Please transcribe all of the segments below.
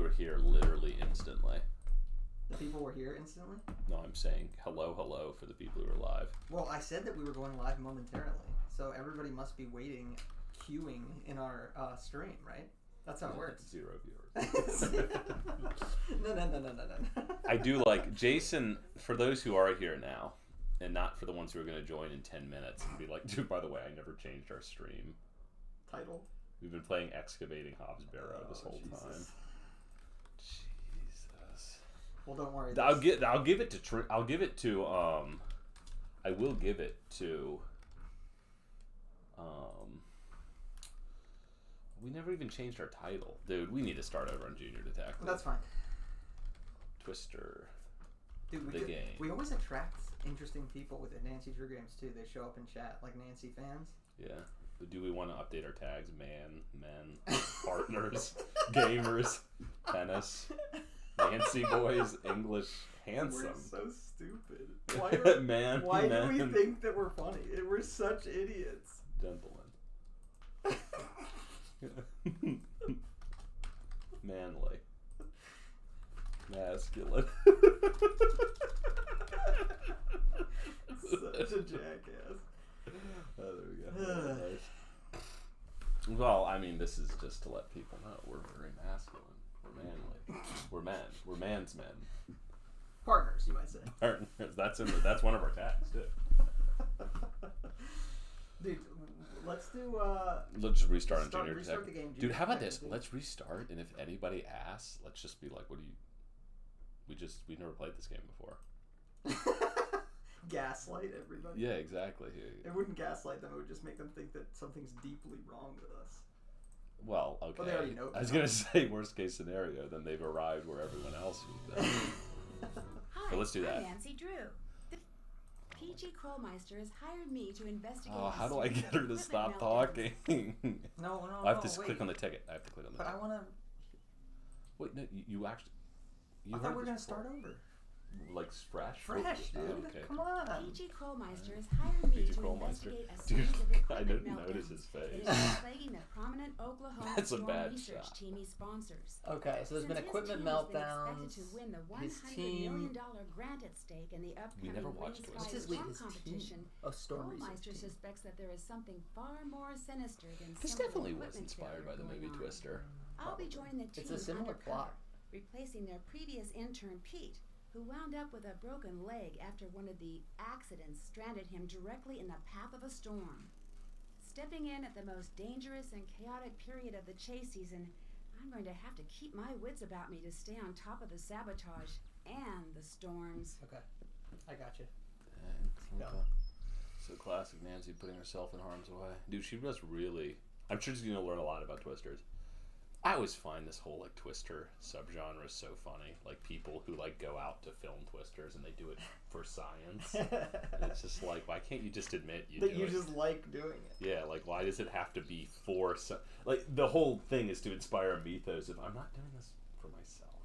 were here literally instantly. The people were here instantly? No, I'm saying hello for the people who are live. Well, I said that we were going live momentarily, so everybody must be waiting, queuing in our stream, right? That's how it works. 0 viewers. No. I do like Jason, for those who are here now, and not for the ones who are going to join in 10 minutes and be like, dude, by the way, I never changed our stream title. We've been playing Excavating Hobbs Barrow this whole time. Jesus. Well, don't worry. I'll give it to I will give it to we never even changed our title. Dude, we need to start over on Junior Detective. That's fine. Twister. Dude, we always attract interesting people with it. Nancy Drew Games too. They show up in chat like Nancy fans. Yeah. But do we want to update our tags? Men, partners, gamers, tennis, Nancy boys, English, handsome. We're so stupid. Why man. do we think that we're funny? We're such idiots. Gentlemen. Manly. Masculine. Such a jackass. Oh, there we go. Nice. Well, I mean, this is just to let people know we're very masculine. We're manly. We're men. We're man's men. Partners, you might say. Partners. That's one of our tags too. Dude, let's do. Let's just restart on Junior Restart Detective. the game. Dude, how about this? Let's restart, and if anybody asks, let's just be like, "What do you?" We've never played this game before. Gaslight everybody. Yeah, exactly. It wouldn't gaslight them. It would just make them think that something's deeply wrong with us. Well, okay. Well, they already know. I was gonna say worst case scenario, then they've arrived where everyone else has been. Hi, So let's do that. I'm Nancy Drew. The PG Krollmeister has hired me to investigate. Oh, how do I get her to stop talking? No. I have to wait. click on the ticket. But I want to. Wait, no, you actually. I thought we were gonna start over. Like fresh? Fresh, dude. Oh, okay. Come on. PG Krollmeister has hired me PG to Krollmeister? investigate a Dude, series of I equipment didn't notice meltdowns his that face. has been plaguing the prominent Oklahoma That's a Storm bad research shot. team he sponsors. Okay, so there's been Since his equipment team has been meltdowns. expected to win the His $100 team. million grant at stake in the upcoming never Green watched Skies Twister. Storm His competition. team. Oh, Storm Research Krollmeister team. suspects that there is something far more sinister than This simple definitely was equipment inspired by the failure movie going on. Twister. I'll be joining the team It's a similar undercover, plot. replacing their previous intern Pete, who wound up with a broken leg after one of the accidents stranded him directly in the path of a storm. Stepping in at the most dangerous and chaotic period of the chase season, I'm going to have to keep my wits about me to stay on top of the sabotage and the storms. Okay, I got you. Okay. So classic Nancy putting herself in harm's way. Dude, she was really... I'm sure she's going to learn a lot about Twisters. I always find this whole like Twister subgenre so funny. Like people who like go out to film Twisters and they do it for science. And it's just like, why can't you just admit you do That you it? just like doing it. Yeah, like why does it have to be for like the whole thing is to inspire a mythos of I'm not doing this for myself.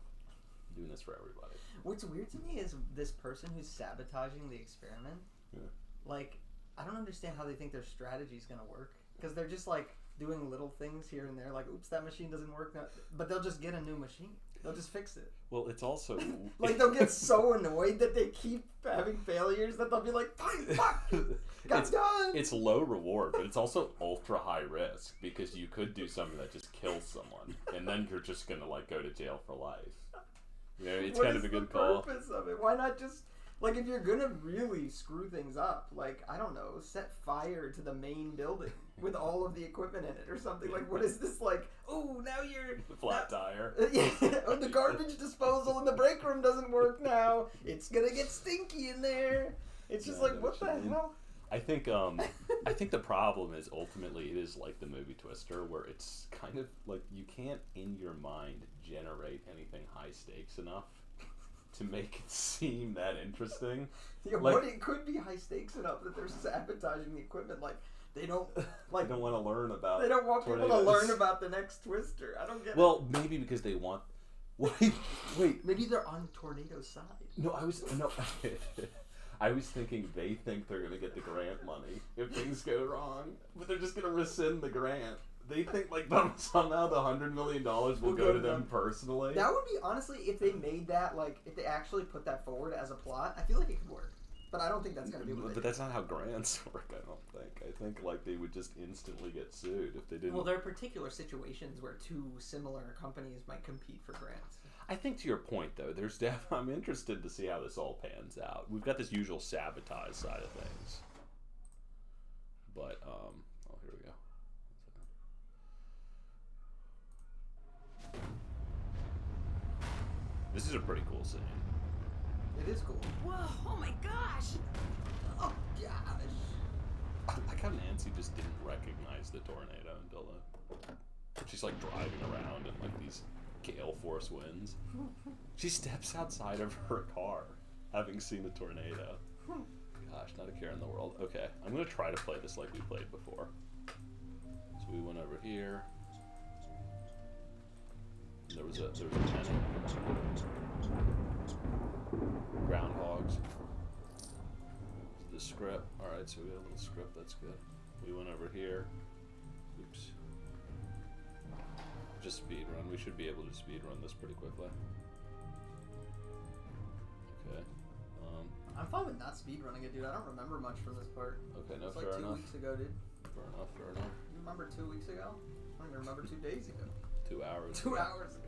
I'm doing this for everybody. What's weird to me is this person who's sabotaging the experiment. Yeah. Like, I don't understand how they think their strategy's gonna work. Because they're just like doing little things here and there, like, oops, that machine doesn't work now. But they'll just get a new machine. They'll just fix it. Well, it's also Like, they'll get so annoyed that they keep having failures that they'll be like, fuck, got done. It's low reward, but it's also ultra high risk because you could do something that just kills someone, and then you're just gonna like go to jail for life. You know, it's kind of a good call. What's the purpose of it? Why not just, like, if you're gonna really screw things up, like, I don't know, set fire to the main building with all of the equipment in it or something. Like, what is this, like, oh, now you're... Flat tire. Yeah, oh, the garbage disposal in the break room doesn't work now. It's gonna get stinky in there. It's just Yeah, I like, know what the what you mean. hell? I think the problem is ultimately it is like the movie Twister, where it's kind of like you can't in your mind generate anything high stakes enough to make it seem that interesting. Yeah, like, but it could be high stakes enough that they're sabotaging the equipment. Like, they don't, like... I don't want to learn about They don't want people to tornadoes. learn about the next Twister. I don't get it. Well, maybe because they want... Wait. Maybe they're on Tornado's side. No, I was thinking they think they're going to get the grant money if things go wrong, but they're just going to rescind the grant They think like somehow the $100 million will go to them personally. That would be, honestly, if they made that, like, if they actually put that forward as a plot, I feel like it could work. But I don't think that's going to be what they But that's not how grants work, I don't think. I think, like, they would just instantly get sued if they didn't. Well, there are particular situations where two similar companies might compete for grants. I think to your point, though, I'm interested to see how this all pans out. We've got this usual sabotage side of things. But, oh, here we go. This is a pretty cool scene. It is cool. Whoa, oh my gosh! Oh, gosh. I like how Nancy just didn't recognize the tornado until then. She's like driving around in like these gale force winds. She steps outside of her car, having seen a tornado. Gosh, not a care in the world. Okay, I'm gonna try to play this like we played before. So we went over here. There was a tenant. Groundhogs. The script. Alright, so we got a little script, that's good. We went over here. Oops. Just speed run. We should be able to speed run this pretty quickly. Okay. I'm fine with not speedrunning it, dude. I don't remember much from this part. Okay, no, It's like fair 2 enough. weeks ago, dude. Fair enough, fair enough. You remember 2 weeks ago? I don't even remember 2 days ago. 2 hours. 2 hours ago.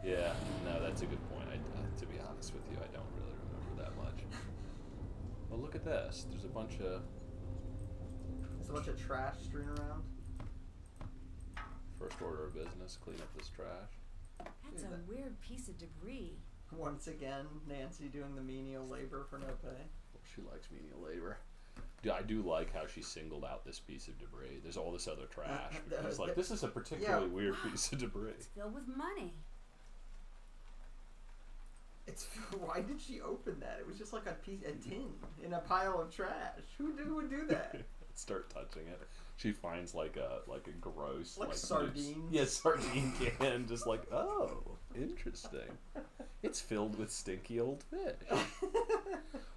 Yeah, no, that's a good point. To be honest with you, I don't really remember that much. Well, look at this. There's a bunch of There's a bunch of trash strewn around. first order of business. Clean up this trash. That's a weird piece of debris. Once again, Nancy doing the menial labor for no pay. Well, she likes menial labor. I do like how she singled out this piece of debris. There's all this other trash. It's like, this is a particularly weird piece of debris. It's filled with money. Why did she open that? It was just like a tin in a pile of trash. Who would do that? Start touching it. She finds like a gross like sardines. Yeah, sardine can. Just like, oh, interesting. It's filled with stinky old fish.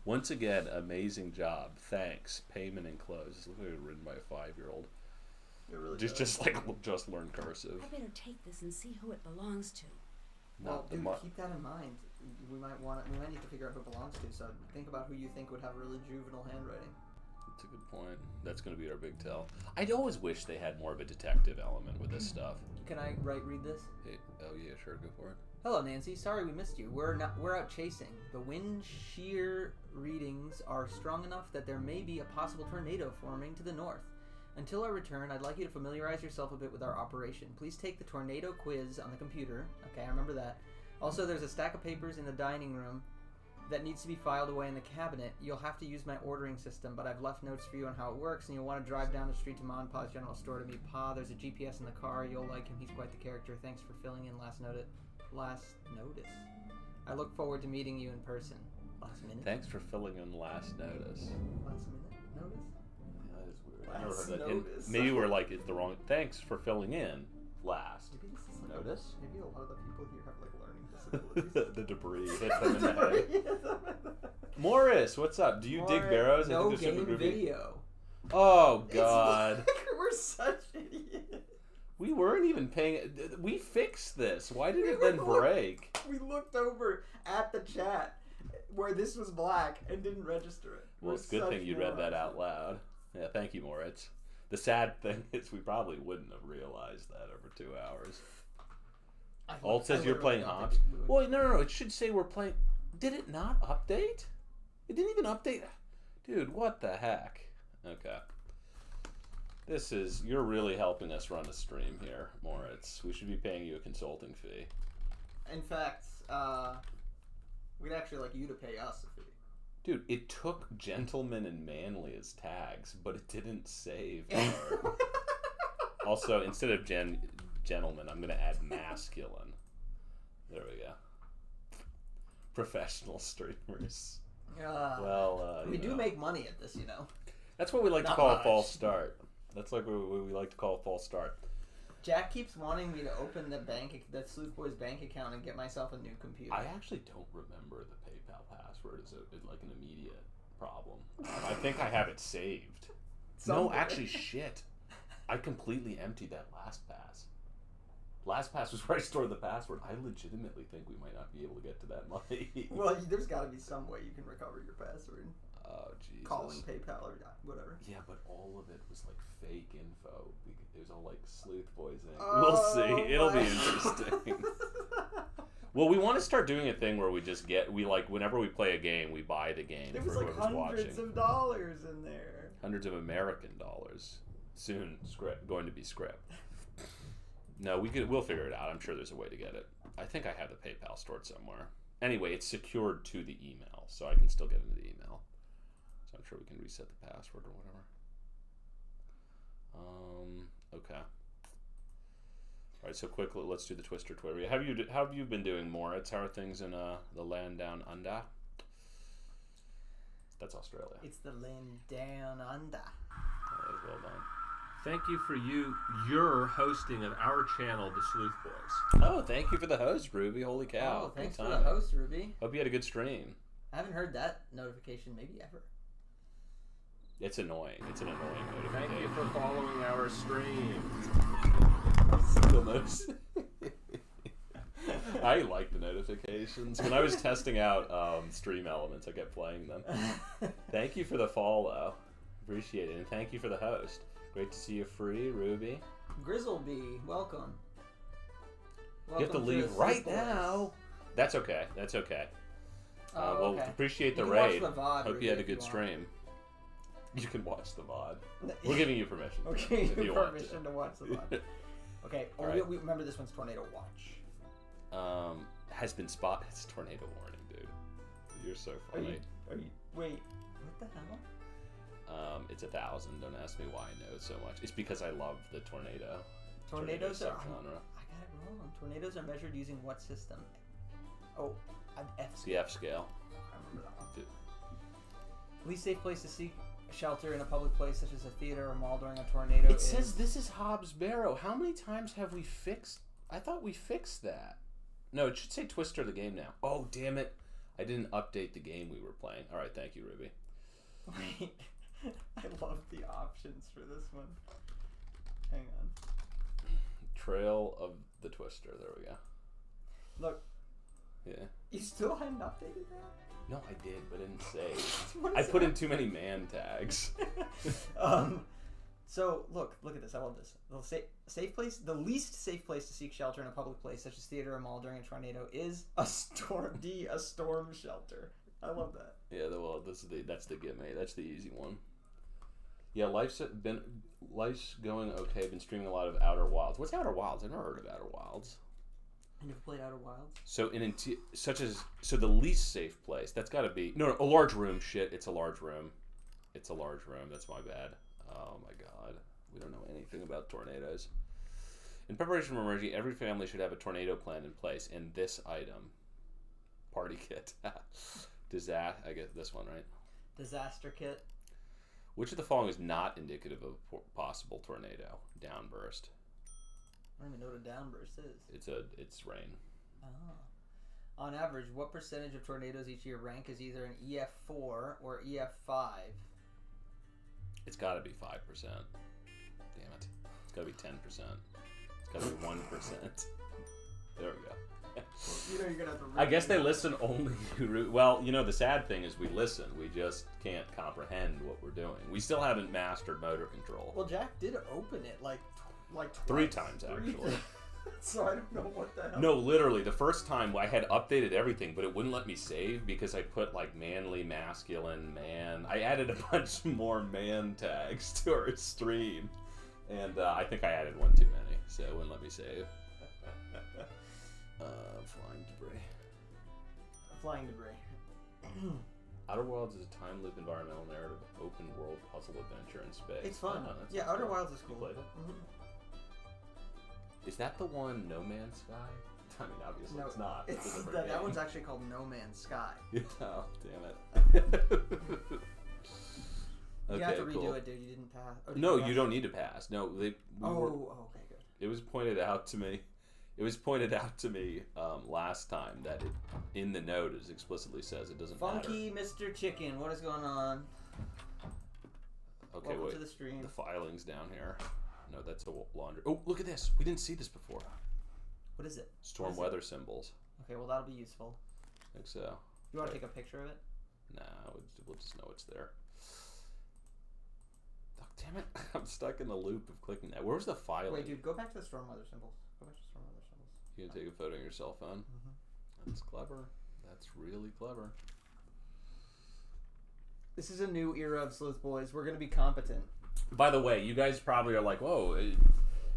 Once again, amazing job. Thanks. Payment enclosed. This looks like it was written by a 5-year-old. It really Just learn cursive. I better take this and see who it belongs to. Well, dude, keep that in mind. We might need to figure out who it belongs to. So think about who you think would have really juvenile handwriting. That's a good point. That's going to be our big tell. I'd always wish they had more of a detective element with this stuff. Can I read this? Hey, oh yeah, sure, go for it. Hello, Nancy. Sorry we missed you. We're out chasing. The wind shear readings are strong enough that there may be a possible tornado forming to the north. Until our return, I'd like you to familiarize yourself a bit with our operation. Please take the tornado quiz on the computer. Okay, I remember that. Also, there's a stack of papers in the dining room that needs to be filed away in the cabinet. You'll have to use my ordering system, but I've left notes for you on how it works, and you'll want to drive down the street to Ma and Pa's General Store to meet Pa. There's a GPS in the car. You'll like him. He's quite the character. Thanks for filling in last notice. I look forward to meeting you in person. Last minute? Thanks for filling in last notice. Last minute notice? Yeah, that is weird. I Last never heard that. notice. Maybe we're like, it's the wrong. Thanks for filling in last. Maybe this is like Notice? Maybe a lot of the people here have like learning disabilities. The debris hit them in the head. Morris, what's up? Do you dig barrows? No I think game video. Oh God. It's like we're such idiots. We weren't even paying. We fixed this. Why did it then break? We looked over at the chat where this was black and didn't register it. Well, it's a good thing you read that out loud. Yeah, thank you, Moritz. The sad thing is we probably wouldn't have realized that over 2 hours. All it says you're playing Hops. Well, no. It should say we're playing. Did it not update? It didn't even update. Dude, what the heck? Okay. You're really helping us run a stream here, Moritz. We should be paying you a consulting fee. In fact, we'd actually like you to pay us a fee. Dude, it took gentleman and manly as tags, but it didn't save. Also, instead of gentleman, I'm going to add masculine. There we go. Professional streamers. We do make money at this, you know. That's what we like to Not call much. a false start. That's like what we like to call a false start. Jack keeps wanting me to open the Sleuth Boys bank account and get myself a new computer. I actually don't remember the PayPal password. Is it like an immediate problem? I think I have it saved. No, Somewhere. actually, shit. I completely emptied that LastPass. LastPass was where I stored the password. I legitimately think we might not be able to get to that money. Well, there's got to be some way you can recover your password. Oh, Jesus. Calling PayPal or whatever. Yeah, but all of it was like fake info. It was all like sleuth voicing. Oh, We'll see. It'll be my- interesting. Well, we want to start doing a thing where we just whenever we play a game, we buy the game There for was like whoever's hundreds watching. of dollars in there. Hundreds of American dollars. Soon, going to be script. No, we'll figure it out. I'm sure there's a way to get it. I think I have the PayPal stored somewhere. Anyway, it's secured to the email, so I can still get into the email. So I'm sure we can reset the password or whatever. Okay. All right, so quickly, let's do the Twister Twitter. How have you been doing, Moritz? How are things in the land down under? That's Australia. It's the land down under. That was well done. Thank you for your hosting of our channel, The Sleuth Boys. Oh, thank you for the host, Ruby. Holy cow. Oh, thanks Good for the timing. host, Ruby. Hope you had a good stream. I haven't heard that notification maybe ever. It's annoying. It's an annoying Thank you notification. for following our stream. Still notice. I like the notifications. When I was testing out Stream Elements, I kept playing them. Thank you for the follow. Appreciate it. And thank you for the host. Great to see you free, Ruby. Grizzleby, welcome. You have to Welcome leave the right Sleuth now. Boys. That's okay. That's okay. Oh, Well, okay. appreciate the You can watch raid. the VOD, Hope Ruby, you had a if you good want. stream. You can watch the VOD. We're giving you permission. Okay, if you want permission to watch the VOD. Okay, All oh, right. we remember this one's Tornado Watch. Has been spotted. It's tornado warning, dude. You're so funny. Wait, what the hell? It's 1,000. Don't ask me why I know so much. It's because I love the tornado. Tornadoes are. subgenre. I got it wrong. Tornadoes are measured using what system? Oh, an F It's scale. the F scale. I remember that one. Dude. Least safe place to seek shelter in a public place such as a theater or mall during a tornado It is... says this is Hobbs Barrow. How many times have we fixed? I thought we fixed that. No, it should say Twister the game now. Oh, damn it. I didn't update the game we were playing. All right, thank you, Ruby. Wait, I love the options for this one. Hang on. Trail of the Twister. There we go. Look, Yeah. you still hadn't updated that? No, I did, but I didn't save. What I is put in that? too many man tags. So look at this. I love this. Safe place. The least safe place to seek shelter in a public place, such as theater or mall during a tornado, is a storm. A storm shelter. I love that. Yeah, well, that's the gimme. That's the easy one. Yeah, life's going okay. Been streaming a lot of Outer Wilds. What's Outer Wilds? I've never heard of Outer Wilds. And you've played Outer Wilds? So so the least safe place. That's got to be no a large room. Shit, it's a large room. It's a large room. That's my bad. Oh my god, we don't know anything about tornadoes. In preparation for emergency, every family should have a tornado plan in place. And this item, party kit, disaster. I get this one right. Disaster kit. Which of the following is not indicative of a possible tornado downburst? I don't even know what a downburst is. It's rain. Oh. On average, what percentage of tornadoes each year rank as either an EF4 or EF5? It's got to be 5%. Damn it! It's got to be 10%. It's got to be 1%. There we go. You know you're gonna have to. I guess they listen only. Well, the sad thing is we listen. We just can't comprehend what we're doing. We still haven't mastered motor control. Well, Jack did open it like Three twice. times, actually. So I don't know what the hell. No, literally, the first time I had updated everything, but it wouldn't let me save because I put like manly, masculine, man. I added a bunch more man tags to our stream, and I think I added one too many, so it wouldn't let me save. Flying debris. Flying debris. Outer Wilds is a time loop environmental narrative open world puzzle adventure in space. It's fun. Oh, that Yeah, sounds Outer cool. Wilds is cool. You played it? Mhm. Is that the one No Man's Sky? I mean, obviously No, it's not. It's a It's different that game. one's actually called No Man's Sky. Oh, damn it. You have to redo cool. it, dude. You didn't pass. Oh, did No, pass? you don't need to pass. No, okay, good. it was pointed out to me. It was pointed out to me last time that in the note it explicitly says it doesn't Funky Mr. Chicken, what is going on? matter. Okay, Welcome wait. to the stream. The filing's down here. no, that's a laundry. Oh, look at this. We didn't see this before. What is it? Storm What is weather symbols. Okay, well that'll be useful. I think so. You want to take a picture of it? Nah, we'll just know it's there. Oh, damn it. I'm stuck in the loop of clicking that. Where was the file? Wait, dude, go back to the storm weather symbols. Go back to storm weather symbols. You gonna take a photo on your cell phone? That's clever. That's really clever. This is a new era of Sleuth Boys. We're gonna be competent. By the way, you guys probably are like, whoa,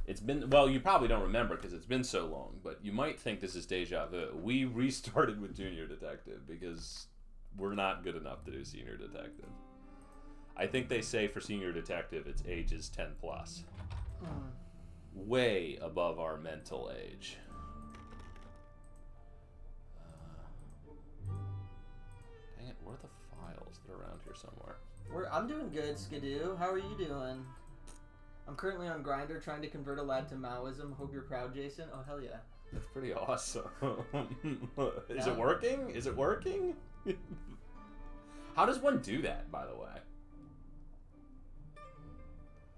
it's been, well, you probably don't remember because it's been so long, but you might think this is deja vu. We restarted with Junior Detective because we're not good enough to do Senior Detective. I think they say for Senior Detective it's ages 10 plus. Way above our mental age. Dang it, where are the files? They're around here somewhere. I'm doing good, Skidoo. How are you doing? I'm currently on Grindr trying to convert a lad to Maoism. Hope you're proud, Jason. Oh, hell yeah. That's pretty awesome. Is Yeah. it working? Is it working? How does one do that, by the way?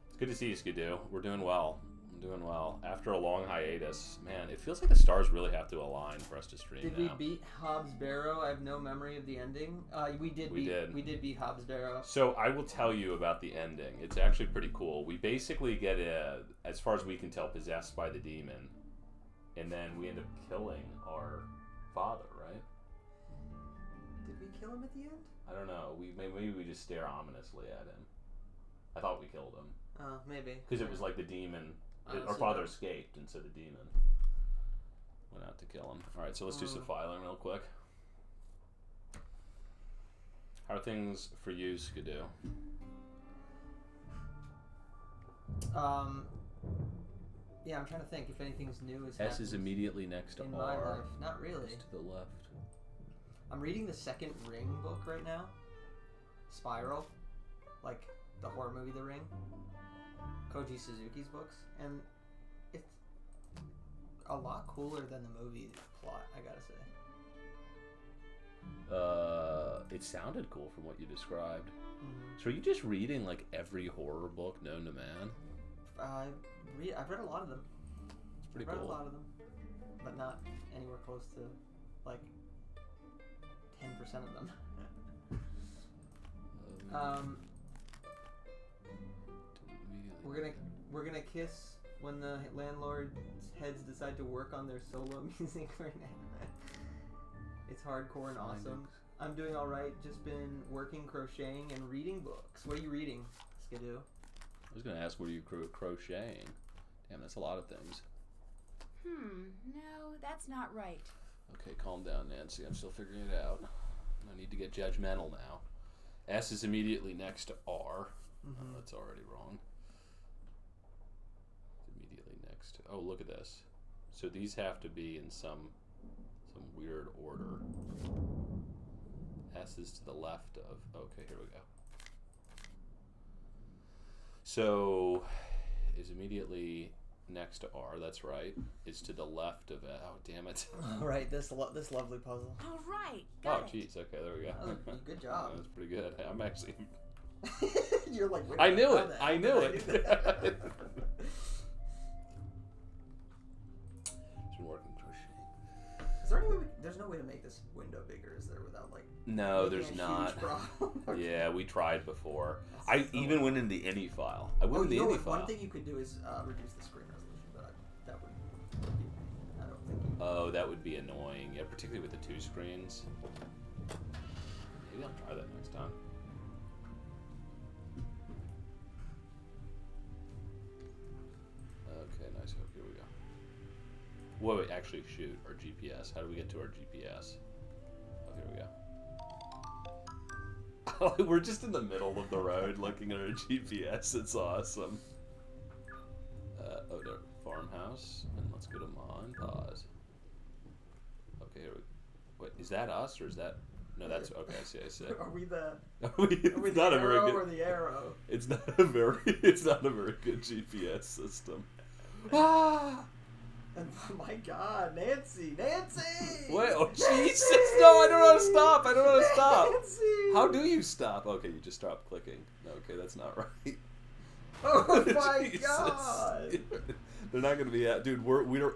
It's good to see you, Skidoo. We're doing well. I'm doing well. After a long hiatus, man, it feels like the stars really have to align for us to stream Did now. we beat Hobbs Barrow? I have no memory of the ending. We did beat Hobbs Barrow. So I will tell you about the ending. It's actually pretty cool. We basically get, as far as we can tell, possessed by the demon. And then we end up killing our father, right? Did we kill him at the end? I don't know. Maybe we just stare ominously at him. I thought we killed him. Maybe. Because it was like the demon. Our father escaped, and so the demon went out to kill him. Alright, so let's do some filing real quick. How are things for you, Skidoo? Yeah, I'm trying to think if anything's new is S happening is immediately next to in R. my life. Not really. Just to the left. I'm reading the second Ring book right now. Spiral. Like the horror movie The Ring. Koji Suzuki's books. And it's a lot cooler than the movie plot, I gotta say. It sounded cool from what you described. Mm-hmm. So are you just reading like every horror book known to man? I've read a lot of them. It's pretty I've read cool. a lot of them. But not anywhere close to like 10% of them. We're gonna kiss when the landlord's heads decide to work on their solo music right now. It's hardcore and awesome. I'm doing all right. Just been working, crocheting, and reading books. What are you reading, Skidoo? I was gonna ask, what are you crocheting? Damn, that's a lot of things. No, that's not right. Okay, calm down, Nancy. I'm still figuring it out. I need to get judgmental now. S is immediately next to R. Oh, that's already wrong. It's immediately next to... Oh, look at this. So these have to be in some weird order. S is to the left of... Okay, here we go. So is immediately next to R. That's right. It's to the left of it. Oh, damn it. All right, this lovely puzzle. All right. Oh, Got it. jeez. Okay, there we go. Good job. That was pretty good. I'm actually... You're like, where I did knew know it. that? I How knew did it. do that? It's been working crocheting. Is there any way there's no way to make this window bigger, is there, without like No, making there's a not. huge problem? Okay. Yeah, we tried before. That's I so even went in the ini file. I went in the you know ini what? file. One thing you could do is reduce the screen resolution, but that would be, I don't think you Oh, that would be annoying. Yeah, particularly with the two screens. Maybe I'll try that next time. Okay, nice. Oh, here we go. Wait, actually, shoot. Our GPS. How do we get to our GPS? Oh, here we go. We're just in the middle of the road looking at our GPS. It's awesome. Oh, there. Farmhouse. And let's go to Monpause. Okay, here we... Wait, is that us or is that... No, that's... Okay, I see. Are we the It's not a very arrow good... or the arrow? It's not a very good GPS system. Ah! And, oh my God, Nancy! Wait, oh Jesus! No, I don't know how to stop. I don't know how to stop. Nancy! How do you stop? Okay, you just stop clicking. Okay, that's not right. Oh my Jesus. god! They're not gonna be out, dude. We don't.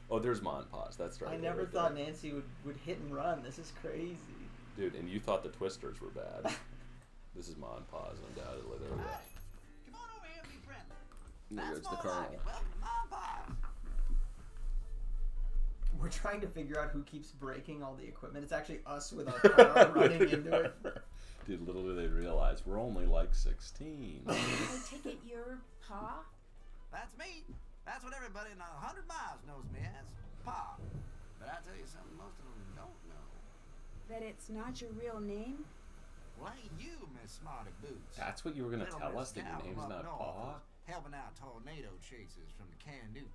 Oh, there's Monpause. That's right. I never right thought there. Nancy would hit and run. This is crazy. Dude, and you thought the Twisters were bad. This is Monpause, undoubtedly. There we go. Come on over here and be friendly. There That's goes the more Colonel. like it. Welcome to Monpause. We're trying to figure out who keeps breaking all the equipment. It's actually us with our car running into it. Dude, little do they realize we're only like 16. I take it you're Pa? That's me. That's what everybody in 100 miles knows me as, Pa. But I tell you something most of them don't know. That it's not your real name? Why you, Miss Smarty Boots? That's what you were gonna Little tell Miss us, that your Gal name's from not up Pa? north was helping out tornado chasers from the Canute.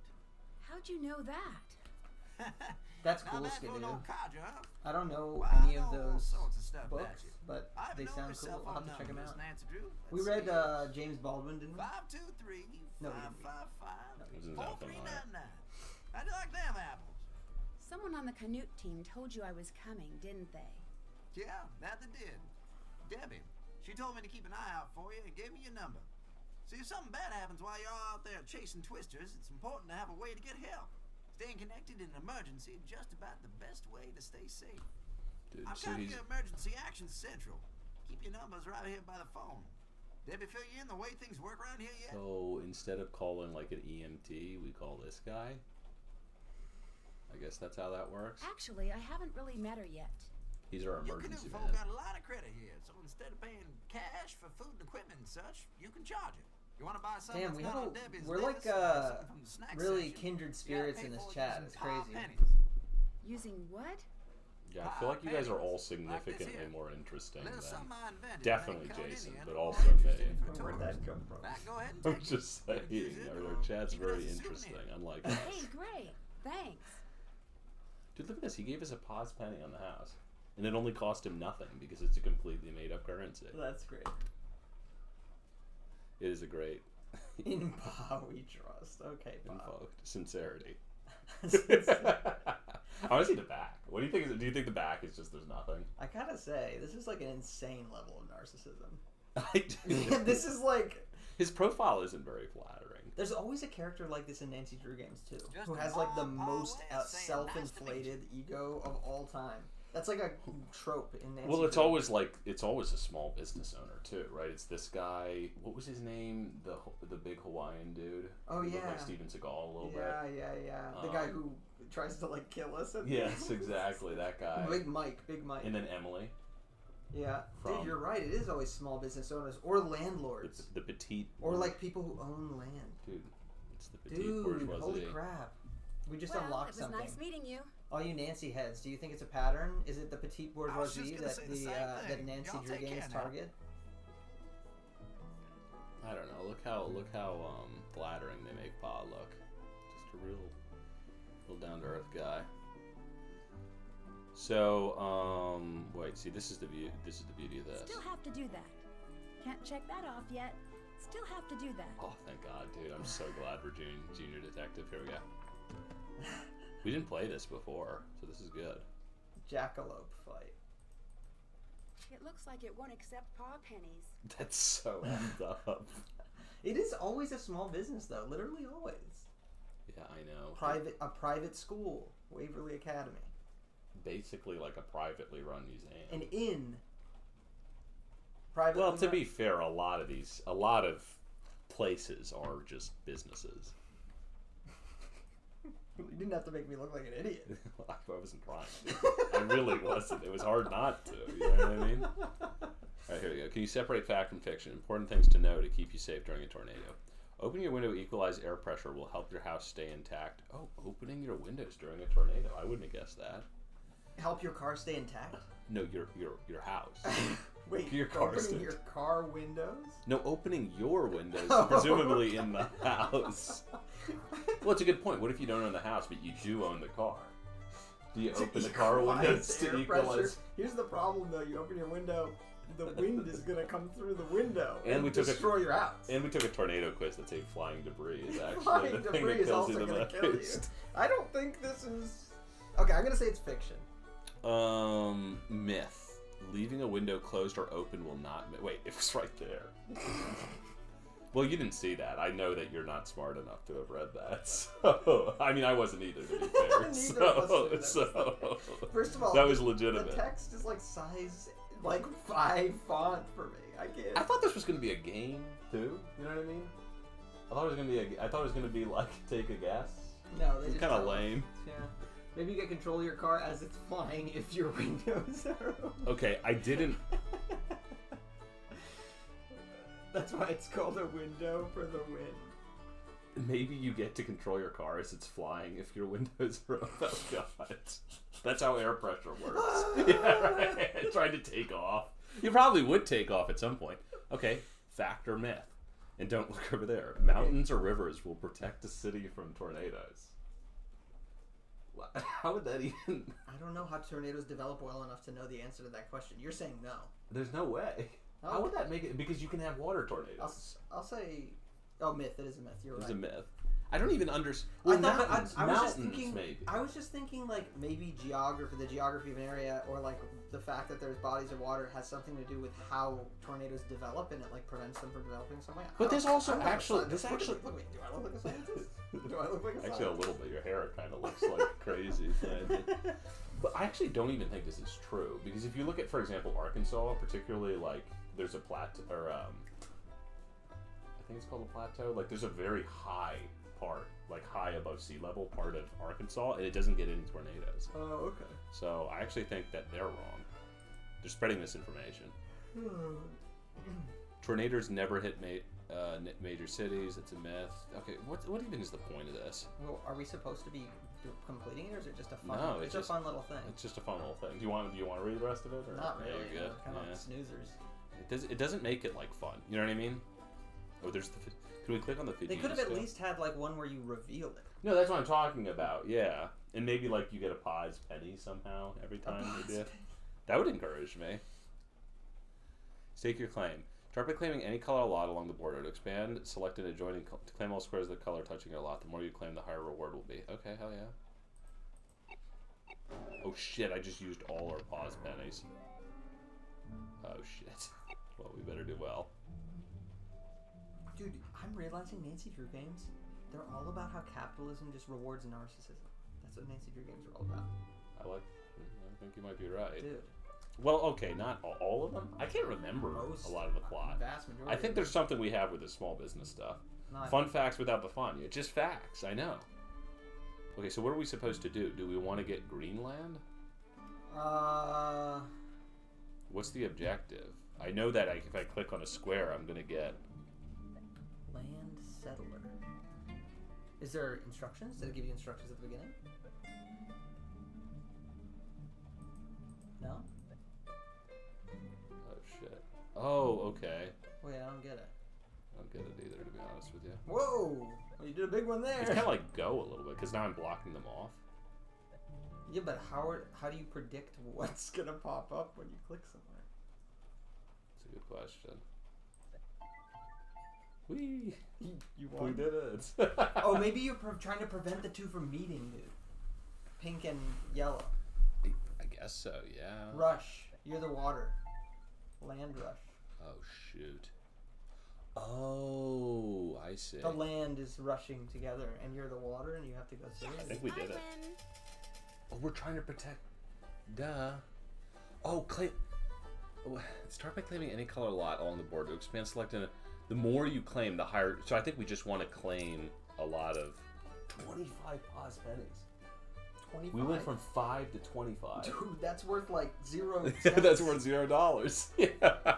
How'd you know that? That's Now cool, that for an Skidoo. old codger, huh? I don't know Well, any I of know all those sorts of stuff about books, you. but I've they known sound your cool. cell I'll have phone to check them numbers, out. Nancy Drew. We Let's read see. James Baldwin, didn't we? 523 No, we didn't. 555 Wasn't that fun, 4399. How'd you like them apples? Someone on the Canute team told you I was coming, didn't they? Yeah, that they did. Debbie, she told me to keep an eye out for you and gave me your number. See, if something bad happens while you're out there chasing twisters, it's important to have a way to get help. Staying connected in an emergency is just about the best way to stay safe. Dude, I'm so kind of he's your emergency action central. Keep your numbers right here by the phone. Debbie fill you in the way things work around here yet? so instead of calling like an EMT, we call this guy. I guess that's how that works. Actually, I haven't really met her yet. He's our You emergency Canute folk man. got a lot of credit here, so instead of paying cash for food and equipment and such, you can charge it. You want to buy something Damn, that's we not have on Debbie's we're like list, something from the snack really section, kindred you gotta spirits pay in this for it chat. using It's Pa crazy. pennies. Using what? Yeah, I feel like you guys are all Like this significantly here. more interesting Little than something I invented. definitely Ain't coming in Jason, here, but no also more me. interesting for Where'd tourists. that come from? Back, go ahead and I'm take it. just You can use saying, it our or chat's keep it very as a interesting, souvenir. unlike Hey, us. great. Thanks. Dude, look at this. He gave us a pause penny on the house. And it only cost him nothing because it's a completely made up currency. That's great. It is a great In Pa we trust. Okay, Pa. info. Sincerity. I want to see the back. What do you think? Do you think the back is just there's nothing? I gotta say, this is like an insane level of narcissism. I do. This is like, His profile isn't very flattering. there's always a character like this in Nancy Drew games too, Just who a has like the long, long most way of saying nice to meet self-inflated ego of all time. That's like a trope in Nancy. Well, it's Drew. always a small business owner too, right? It's this guy. What was his name? The big Hawaiian dude. Oh, He looked yeah. like Steven Seagal a little Yeah, yeah. The guy Um, who tries to like kill us. At bit. Yes, exactly that guy. Big Mike. And then Emily, Yeah, From- dude, you're right. It is always small business owners or landlords the petite, or like people who own land. dude. It's the petite Dude, bourgeoisie. holy crap! We just Well, unlocked it was something. nice meeting you. All you Nancy heads, do you think it's a pattern? Is it the petite I was just bourgeoisie gonna that say the the same that thing. Nancy Y'all Drew take games care now. target? I don't know. Look how flattering they make Pa look. Just a real down to earth guy. So wait, see, this is the beauty of this. Still have to do that. Can't check that off yet. Still have to do that. Oh, thank God, dude! I'm so glad we're doing Junior Detective. Here we go. We didn't play this before, so this is good. Jackalope fight. It looks like it won't accept paw pennies. That's so effed up. It is always a small business though, literally always. Yeah, I know. A private school, Waverly Academy, Basically, like a privately run museum. an inn. Privately Well, to run- be fair, a lot of places are just businesses. You didn't have to make me look like an idiot. I wasn't trying. I really wasn't. It was hard not to. You know what I mean? All right, here we go. Can you separate fact from fiction? Important things to know to keep you safe during a tornado. Opening your window to equalize air pressure will help your house stay intact. Oh, opening your windows during a tornado. I wouldn't have guessed that. Help your car stay intact. No, your house. Wait, Your car opening stays- your car windows? No, opening your windows, Oh, presumably okay. in the house. Well, it's a good point. What if you don't own the house, but you do own the car? Do you To open the car equalize windows to air equalize? pressure. Here's the problem though, you open your window, the wind is gonna come through the window And we took a- destroy your house. And we took a tornado quiz that said flying debris is actually Flying the thing debris that is kills also you the gonna kill you. most. I don't think this is... Okay, I'm gonna say it's fiction. Myth. Leaving a window closed or open will not... Wait, it was right there. Well, you didn't see that. I know that you're not smart enough to have read that. So, I mean, I wasn't either, to be fair. Neither of us knew so First of all, that was the legitimate. text is like size like 5 font for me. I can't. I thought this was going to be a game too. You know what I mean? I thought it was going to be I thought it was going to be like take a guess. No, they It's just kind of tell us. lame. Yeah. Maybe you get control of your car as it's flying if your windows are open. Okay, I didn't. That's why it's called a window for the wind. Maybe you get to control your car as it's flying if your windows are open. Oh god, that's how air pressure works. Yeah, right. Trying to take off. You probably would take off at some point. Okay, fact or myth? And don't look over there. Mountains or rivers will protect a city from tornadoes. How would that even? I don't know how tornadoes develop well enough to know the answer to that question. You're saying no. There's no way. How would that make it? Because you can have water tornadoes. I'll say, oh, myth. It is a myth. You're It's right. a myth. I don't even understand. I Well, thought, but mountains, I was mountains, just thinking. maybe. I was just thinking like maybe the geography of an area, or like the fact that there's bodies of water has something to do with how tornadoes develop, and it like prevents them from developing some way. But there's also I'm not a actually- scientist. this actually- Look at me. Do I look like a scientist? Do I look like a Actually, a scientist? little bit. Your hair kind of looks like crazy. But I actually don't even think this is true because if you look at, for example, Arkansas, particularly like there's a plateau, or I think it's called a plateau. Like there's a very high part, like high above sea level part of Arkansas, and it doesn't get any tornadoes. Oh, okay. So I actually think that they're wrong. They're spreading misinformation. Tornadoes never hit major cities. It's a myth. Okay, what even is the point of this? Well, are we supposed to be completing it, or is it just a fun? No, it's it's a fun little thing. It's just a fun little thing. Do you want to read the rest of it? Or? Not really. Yeah, you're good. Kind Yeah. of snoozers. It doesn't make it like fun. You know what I mean? Oh, there's the. Can we click on the They Fiji? could have at least had like one where you reveal it. No, that's what I'm talking about. Yeah, and maybe like you get a Pies penny somehow every time you do. That would encourage me. Stake your claim. Start by claiming any color lot along the border. To expand, select an adjoining to claim all squares of the color touching your lot. The more you claim, the higher reward will be. Okay, hell yeah. Oh shit! I just used all our pause pennies. Oh shit. Well, we better do well. Dude, I'm realizing Nancy Drew games, they're all about how capitalism just rewards narcissism. That's what Nancy Drew games are all about. I think you might be right. Dude. Well, okay, not all of them. I can't remember Most. a lot of the plot. Vast majority. I think there's something we have with the small business stuff. Not Fun facts without the fun. It's just facts. I know. Okay, so what are we supposed to do? Do we want to get Greenland? What's the objective? I know that if I click on a square, I'm gonna get. land settler. Is there instructions? Did it give you instructions at the beginning? No? Oh shit. Oh, okay. Wait, I don't get it. I don't get it either, to be honest with you. Whoa! Well, you did a big one there. It's kind of like go a little bit because now I'm blocking them off. Yeah, but how do you predict what's gonna pop up when you click somewhere? It's a good question. Whee! You We did it. Oh, maybe you're trying to prevent the two from meeting, dude. Pink and yellow. I guess so, yeah. Rush. You're the water. Land rush. Oh, shoot. Oh, I see. The land is rushing together, and you're the water, and you have to go through I it. think we did it. Oh, we're trying to protect. Duh. Oh, claim. Oh, start by claiming any color lot along the board. To expand, selecting. The more you claim, the higher. So I think we just want to claim a lot of. 25 pause pennies. 25. We went from 5 to 25. Dude, that's worth like 0 cents. That's worth $0. Yeah.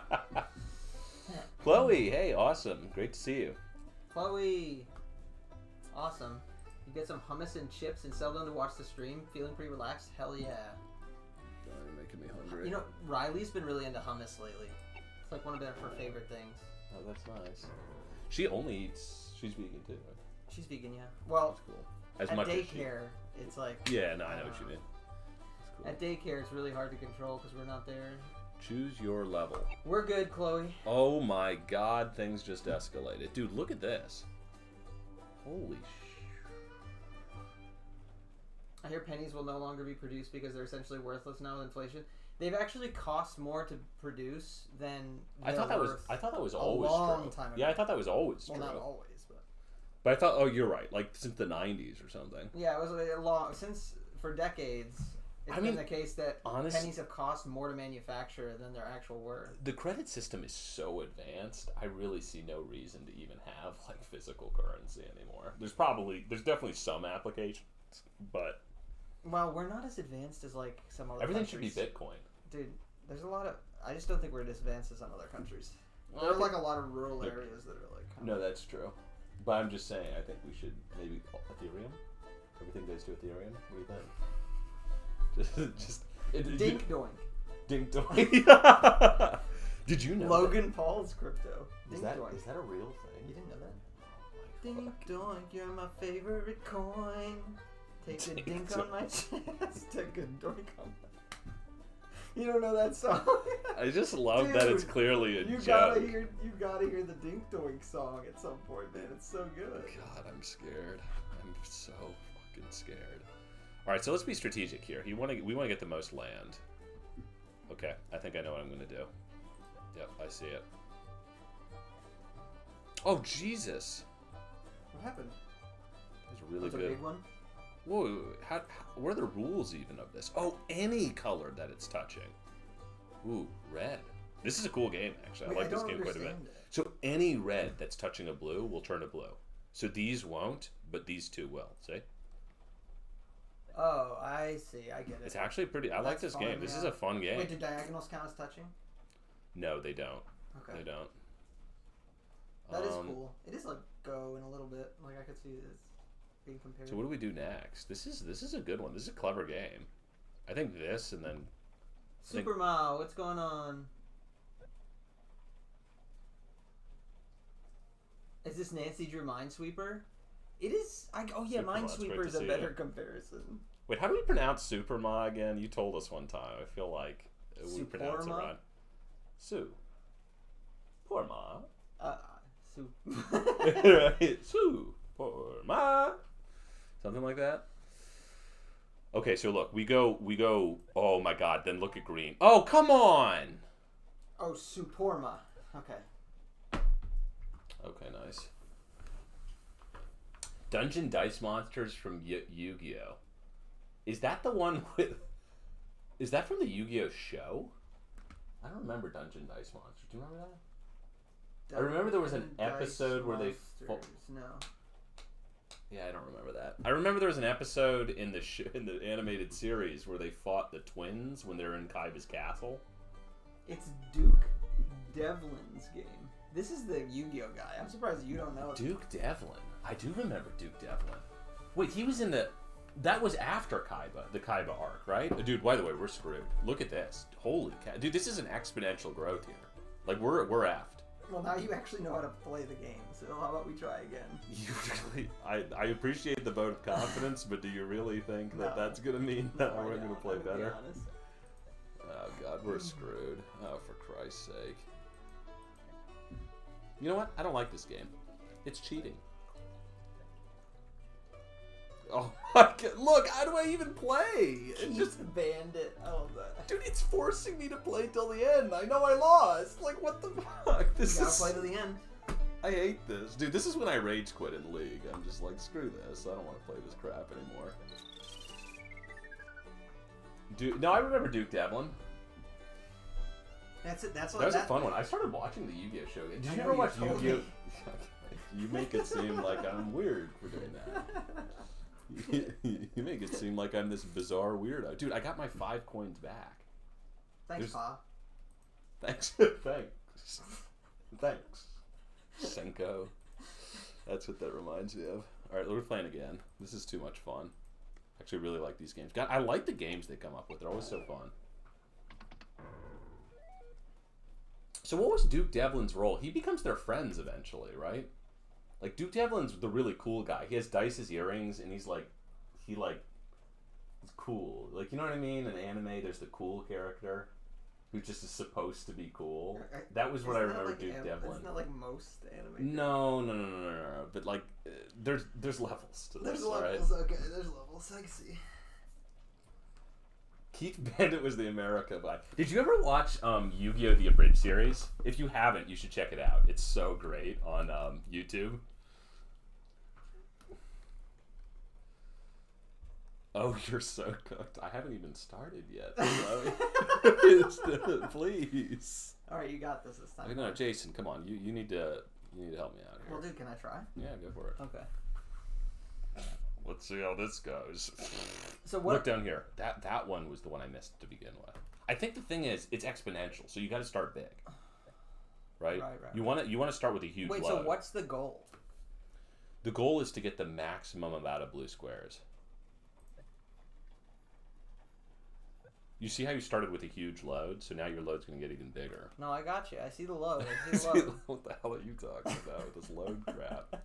Chloe, hey, awesome. Great to see you. Chloe. Awesome. You get some hummus and chips and settle down to watch the stream. Feeling pretty relaxed? Hell yeah. You're making me hungry. You know, Riley's been really into hummus lately. It's like one of her favorite things. Oh, that's nice. She only eats. She's vegan too. Right? She's vegan, yeah. Well, That's cool. As at much daycare, it's like... as she. Yeah, no, I know what you mean. That's cool. At daycare, it's really hard to control because we're not there. Choose your level. We're good, Chloe. Oh my God, things just escalated, dude. Look at this. Holy I hear pennies will no longer be produced because they're essentially worthless now with inflation. They've actually cost more to produce than I thought that was always long true. time ago. Yeah, I thought that was always well, true. not always, but But I thought, oh, you're right. Like since the '90s or something. yeah, it was a long since for decades. It's been the case that pennies have cost more to manufacture than their actual worth. The credit system is so advanced. I really see no reason to even have like physical currency anymore. There's definitely some applications, but well, we're not as advanced as like some other. Everything countries. should be Bitcoin. Dude, there's a lot of. I just don't think we're as advanced as some other countries. Well, There are like a lot of rural areas that are like. No, that's true. But I'm just saying, I think we should maybe Ethereum. Everything goes to Ethereum. What do you think? just Dink doink. Dink doink. Did you know? Logan Paul's crypto. Is Dink that doink. is that a real thing? You didn't know that? Oh my Dink fuck. doink, you're my favorite coin. Take a Dink dink on doink. my chest. Take a doink on my. You don't know that song? I just love that it's Dude, clearly a You joke. gotta hear the Dink Doink song at some point, man. It's so good. God, I'm scared. I'm so fucking scared. All right, so let's be strategic here. We want to get the most land. Okay, I think I know what I'm going to do. Yep, I see it. Oh, Jesus. What happened? It's really That's a good. big one. Whoa, what are the rules even of this? Oh, any color that it's touching. Ooh, red. This is a cool game, actually. Wait, I like this don't game quite a bit. understand it. So any red that's touching a blue will turn to blue. So these won't, but these two will. See? Oh, I see. I get it. It's actually pretty... I like That's this fun, game. This is yeah. a fun game. Wait, do diagonals count as touching? No, they don't. Okay. They don't. That is cool. It is like Go in a little bit. Like I could see this being compared. So what do we do next? This is a good one. This is a clever game. I think this and then... Super Mao, what's going on? Is this Nancy Drew Minesweeper? It is. Oh yeah, Super Mao, it's great Minesweeper is to a see better you. comparison. Wait, how do we pronounce Superma again? You told us one time. I feel like we pronounce it Superma? right. Sue. Poor Ma. Sue. Poor Ma. Something like that. Okay, so look, we go. Oh my God! Then look at green. Oh, come on. Oh, Suporma. Okay. Okay, nice. Dungeon Dice Monsters from Yu-Gi-Oh. Is that the one with... Is that from the Yu-Gi-Oh show? I don't remember Dungeon Dice Monsters. Do you remember that? I remember there was an Dice episode where they... Monsters, no. Yeah, I don't remember that. I remember there was an episode in the animated series where they fought the twins when they were in Kaiba's castle. It's Duke Devlin's game. This is the Yu-Gi-Oh guy. I'm surprised you don't know it. Duke Devlin. I do remember Duke Devlin. Wait, he was in the... That was after Kaiba, the Kaiba arc, right? Dude, by the way, we're screwed. Look at this. Holy cow. Dude, this is an exponential growth here. Like, we're effed. Well, now you actually know how to play the game, so how about we try again? You really... I appreciate the vote of confidence, but do you really think that No. that's going to mean that No, I we're don't. going to play I'm gonna be better? honest. Oh, God, we're screwed. Oh, for Christ's sake. You know what? I don't like this game. It's cheating. Oh my God! Look, how do I even play? It just, banned it. I love that. dude, it's forcing me to play till the end. I know I lost. Like, what the fuck? This You gotta is. play to the end. I hate this, dude. This is when I rage quit in League. I'm just like, screw this. I don't want to play this crap anymore. Dude, no, I remember Duke Devlin. That's it. That's That was a fun one. I started watching the Yu-Gi-Oh show. Did I you know ever you watch told Yu-Gi-Oh? me. You make it seem like I'm weird for doing that. You make it seem like I'm this bizarre weirdo. Dude, I got my 5 coins back. Thanks, There's- Pa. Thanks. Thanks. Thanks. Senko. That's what that reminds me of. Alright, we're playing again. This is too much fun. Actually, really like these games. God, I like the games they come up with. They're always so fun. So what was Duke Devlin's role? He becomes their friends eventually, right? Like, Duke Devlin's the really cool guy. He has Dice's earrings, and he's cool. Like, you know what I mean? In anime, there's the cool character who just is supposed to be cool. That was what I Isn't that remember like Duke Devlin. Isn't that like most anime? No. But, like, there's levels to this, There's right? levels. Okay, there's levels. I can see. Keith Bandit was the America guy. Did you ever watch Yu-Gi-Oh! The Abridged series? If you haven't, you should check it out. It's so great on YouTube. Oh, you're so cooked. I haven't even started yet. Please. All right, you got this time. No, Jason, come on. You need to help me out here. Well, dude, can I try? Yeah, go for it. Okay. Let's see how this goes. So what? Look down here. That one was the one I missed to begin with. I think the thing is, it's exponential, so you got to start big. Right. Right. You want to start with a huge Wait. load. So what's the goal? The goal is to get the maximum amount of blue squares. You see how you started with a huge load, so now your load's going to get even bigger. No, I got you. I see the load. I see the load. What the hell are you talking about with this load crap?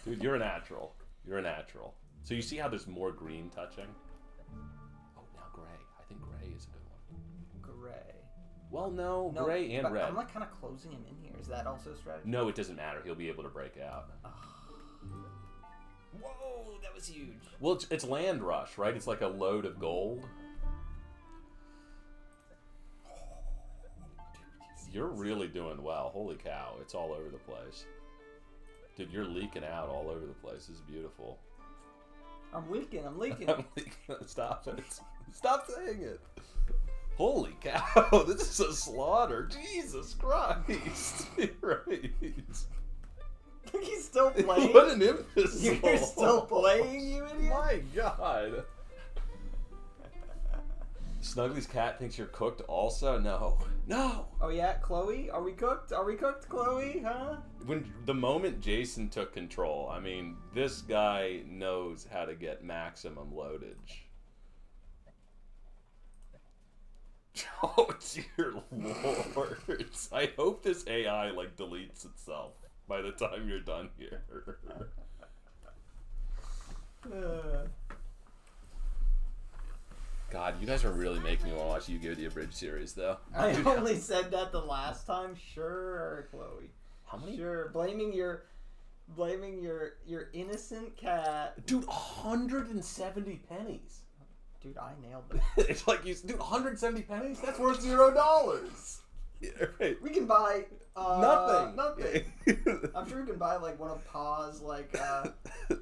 Dude, you're a natural. You're a natural. So you see how there's more green touching? Oh, now gray. I think gray is a good one. Gray. Well, no, No, gray and but red. I'm like kind of closing him in here. Is that also a strategy? No, it doesn't matter. He'll be able to break out. Whoa, that was huge. Well, it's land rush, right? It's like a load of gold. You're really doing well. Holy cow. It's all over the place. Dude, you're leaking out all over the place. This is beautiful. I'm leaking. I'm leaking. Stop it. Stop saying it. Holy cow. This is a slaughter. Jesus Christ. Right. He's still playing. What an imbecile. You're still playing, you idiot? My God. Snuggly's cat thinks you're cooked also? No. No! Oh yeah, Chloe? Are we cooked? Are we cooked, Chloe? Huh? When the moment Jason took control, I mean, this guy knows how to get maximum loadage. Oh, dear Lord. I hope this AI, like, deletes itself by the time you're done here. God, you guys are really making me want to watch Yu-Gi-Oh! The Abridged series, though. I only said that the last time. Sure, Chloe. How many? Sure, blaming your innocent cat. Dude, 170 pennies. Dude, I nailed that. It's like dude, 170 pennies? That's worth $0. Yeah, right. We can buy Nothing. Nothing. I'm sure we can buy like one of Pa's like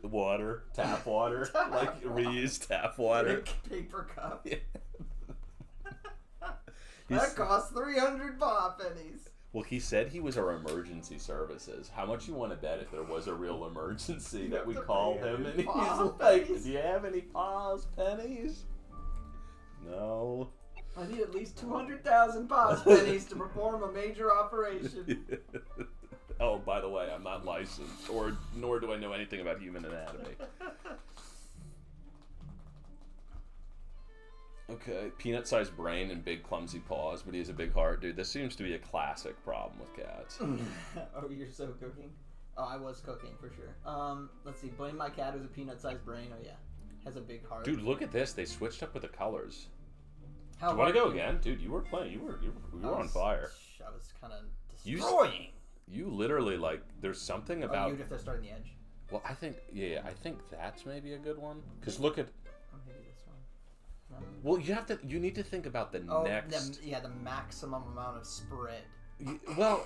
Water, tap water, like reused tap water. paper cup. Yeah. That costs 300 Pa pennies. Well, he said he was our emergency services. How much you want to bet if there was a real emergency that we call him and he's like, pennies. do you have any Pa's pennies? No. I need at least 200,000 Pa pennies to perform a major operation. Oh, by the way, I'm not licensed, nor do I know anything about human anatomy. Okay, peanut-sized brain and big clumsy paws, but he has a big heart. Dude, this seems to be a classic problem with cats. Oh, you're so cooking? Oh, I was cooking for sure. Let's see. Blame my cat who's a peanut-sized brain. Oh yeah, has a big heart. Dude, look at this. They switched up with the colors. How Do you want to hard go again? Dude, you were playing. You were on fire. I was kind of You destroying. You literally, like, there's something about... you would have to start on the edge. Well, I think that's maybe a good one. Because look at... Or maybe this one. No. Well, you need to think about the next... the maximum amount of spread. Well...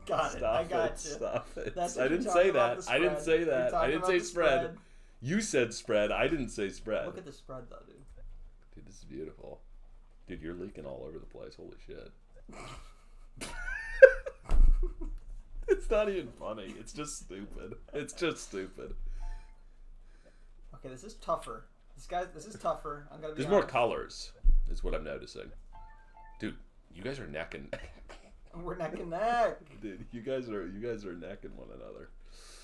Got it. I got you. Stop it. That's I what didn't you're say talking about, that. the I didn't spread. say You're that. I talking didn't about say the spread. You said spread. I didn't say spread. Look at the spread though, dude. Dude, this is beautiful. Dude, you're leaking all over the place. Holy shit. It's not even funny. It's just stupid. It's just stupid. Okay, this is tougher. This is tougher. I'm gonna be There's more honest. colors, is what I'm noticing. Dude, you guys are neck and neck. We're neck and neck. Dude, you guys are necking one another.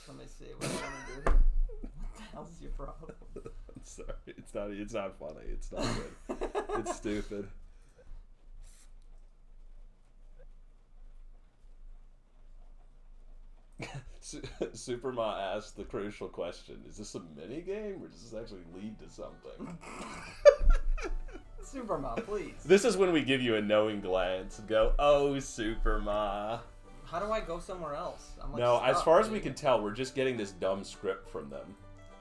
Let me see. What do I want to do here? What the hell's your problem? I'm sorry. It's not funny. It's not good. It's stupid. Super Ma asked the crucial question: is this a mini game or does this actually lead to something? Super Ma, please. This is when we give you a knowing glance and go, "Oh, Super Ma." How do I go somewhere else? I'm like No, stuck, as far as dude. we can tell, we're just getting this dumb script from them.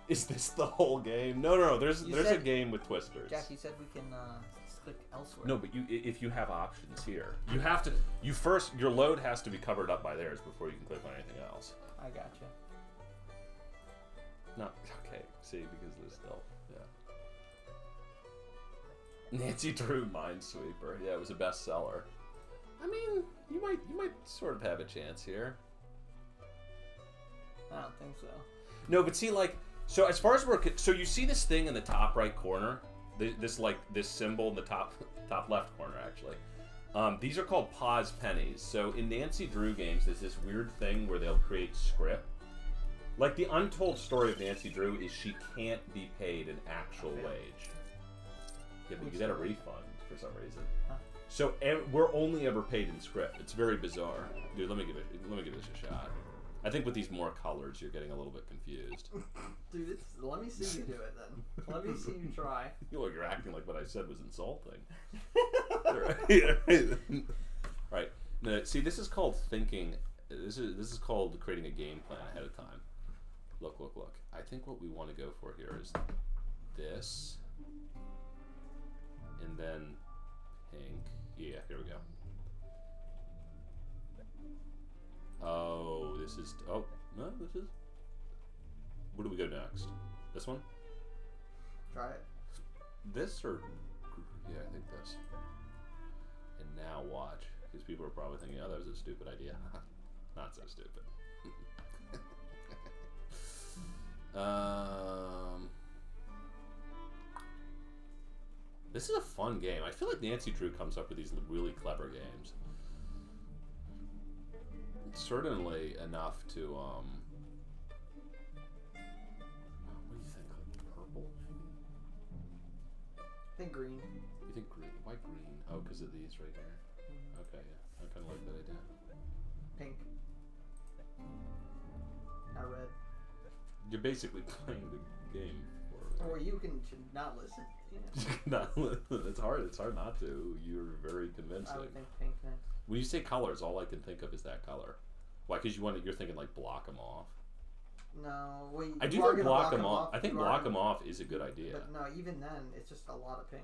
Is this the whole game? No. There's a said- game with twisters. Jack, you said we can click elsewhere. No, but if you have options here, you have to. Your load has to be covered up by theirs before you can click on anything else. I gotcha. No, okay. See, because there's still Nancy Drew Minesweeper. Yeah, it was a bestseller. I mean, you might sort of have a chance here. I don't think so. No, but see, like, so as far as so you see this thing in the top right corner, this symbol in the top left corner actually. These are called pause pennies. So in Nancy Drew games, there's this weird thing where they'll create script. Like the untold story of Nancy Drew is she can't be paid an actual wage. Yeah, but you get a refund for some reason. Huh. So we're only ever paid in script. It's very bizarre, dude. Let me give this a shot. I think with these more colors, you're getting a little bit confused. Dude, let me see you do it then. Let me see you try. You're acting like what I said was insulting. Right. No, see, this is called thinking. This is called creating a game plan ahead of time. Look. I think what we want to go for here is this, and then pink. Yeah, here we go. Oh, this is. Oh, no, this is. Where do we go next? This one? Try it. This or. Yeah, I think this. And now watch. Because people are probably thinking, oh, that was a stupid idea. Not so stupid. This is a fun game. I feel like Nancy Drew comes up with these really clever games. Certainly enough to what do you think? Like purple maybe? I think green. You think green? Why green? Oh, because of these right here. Okay, yeah, I kind of like that idea. Pink. Not red. You're basically playing the game for. Or you should not listen. Yeah. No, it's hard. It's hard not to. You're very convincing. I would think pink next. When you say colors, all I can think of is that color. Why? Because you're thinking like block them off. No, I do think block them off. I think block them off is a good idea. But no, even then, it's just a lot of pink.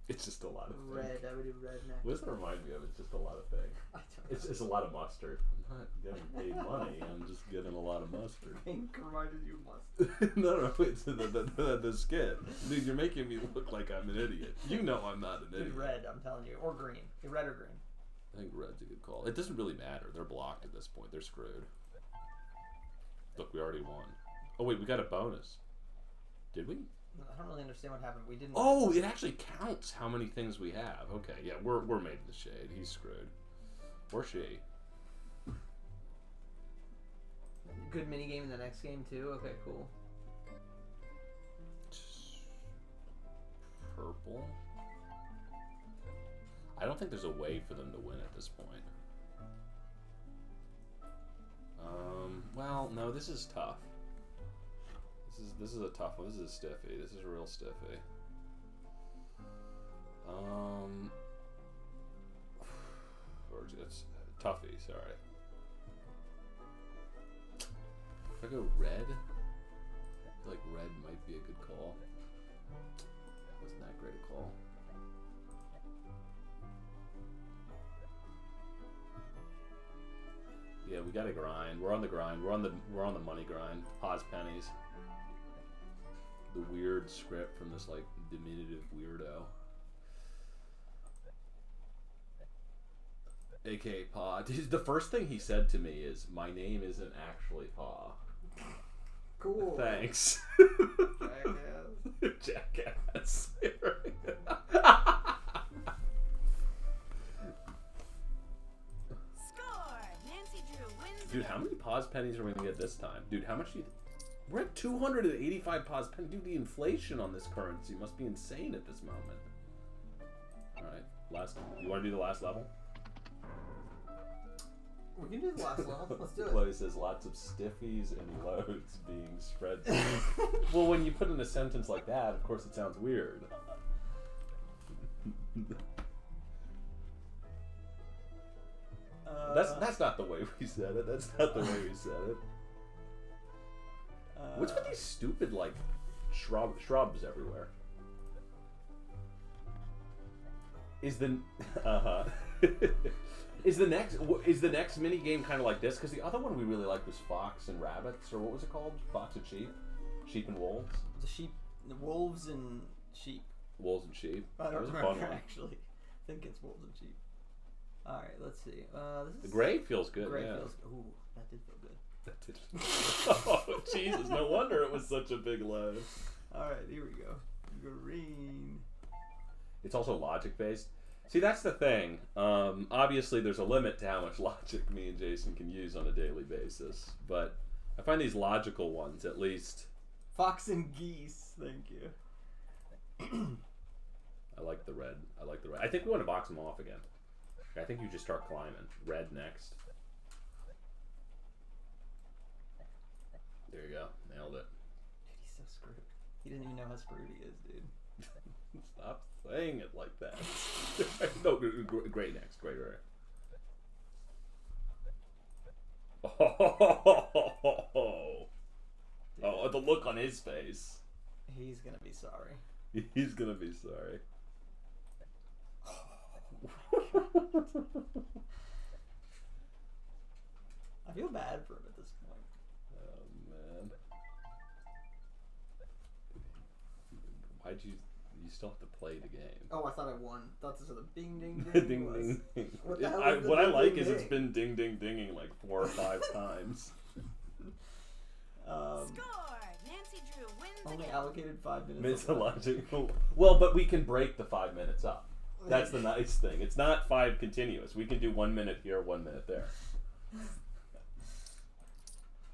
It's just a lot of pink. Red. I would do red next. What does that remind me of? It's just a lot of pink. I don't It's know. just a lot of mustard. I'm not getting paid money. I'm just getting a lot of mustard. Pink reminded you of mustard. No, it's the skin. Dude, you're making me look like I'm an idiot. You know I'm not an idiot. Dude, red, I'm telling you. Or green. Red or green. I think red's a good call. It doesn't really matter. They're blocked at this point. They're screwed. Look, we already won. Oh wait, we got a bonus. Did we? I don't really understand what happened. We didn't. Oh, it actually counts how many things we have. Okay, yeah, we're made in the shade. He's screwed. Or she. Good mini game in the next game too. Okay, cool. Purple. I don't think there's a way for them to win at this point. Well, no, this is tough. This is a tough one. This is a stiffy. This is a real stiffy. Or it's toughy. Sorry. If I go red, I feel like red might be a good call. Wasn't that great a call? Yeah, we gotta grind. We're on the grind. We're on the money grind. Pause pennies. The weird script from this like diminutive weirdo. AKA Pa. The first thing he said to me is, "My name isn't actually Pa." Cool. Thanks. Jackass. Jackass. Score! Nancy Drew wins. Dude, how many pause pennies are we gonna get this time? Dude, how much do you we're at 285 pause pennies. Dude, the inflation on this currency must be insane at this moment. Alright, you wanna do the last level? We can do the last level. Let's do it. Chloe says lots of stiffies and loads being spread. Well, when you put in a sentence like that, of course it sounds weird. That's not the way we said it. That's not the way we said it. What's with these stupid like shrubs everywhere? Is the is the next mini game kind of like this? Because the other one we really liked was Fox and Rabbits, or what was it called? Fox and Sheep and Wolves. The wolves and sheep. Wolves and Sheep. I That don't was a remember fun one. actually. I think it's wolves and sheep. All right, let's see. This The is gray feels good. gray Yeah. feels. Ooh, that did feel good. That did. Oh Jesus! No wonder it was such a big load. All right, here we go. Green. It's also logic based. See, that's the thing. Obviously, there's a limit to how much logic me and Jason can use on a daily basis, but I find these logical ones at least. Fox and geese. Thank you. I like the red. I think we want to box them off again. I think you just start climbing. Red next. There you go. Nailed it. Dude, he's so screwed. He didn't even know how screwed he is, dude. Stop saying it like that. No, great next. Great right. Oh, the look on his face. He's gonna be sorry. He's gonna be sorry. I feel bad for him at this point. Oh man. Why'd you still have to play the game? Oh, I thought I won. Thought this was a ding ding ding. Ding was. ding ding. What the hell is the What I ding, like ding, is it's ding? been ding ding dinging like 4 or 5 times. Score! Nancy Drew wins Only again. allocated 5 minutes. Mythological. Well, but we can break the 5 minutes up. That's the nice thing. It's not 5 continuous. We can do 1 minute here, 1 minute there.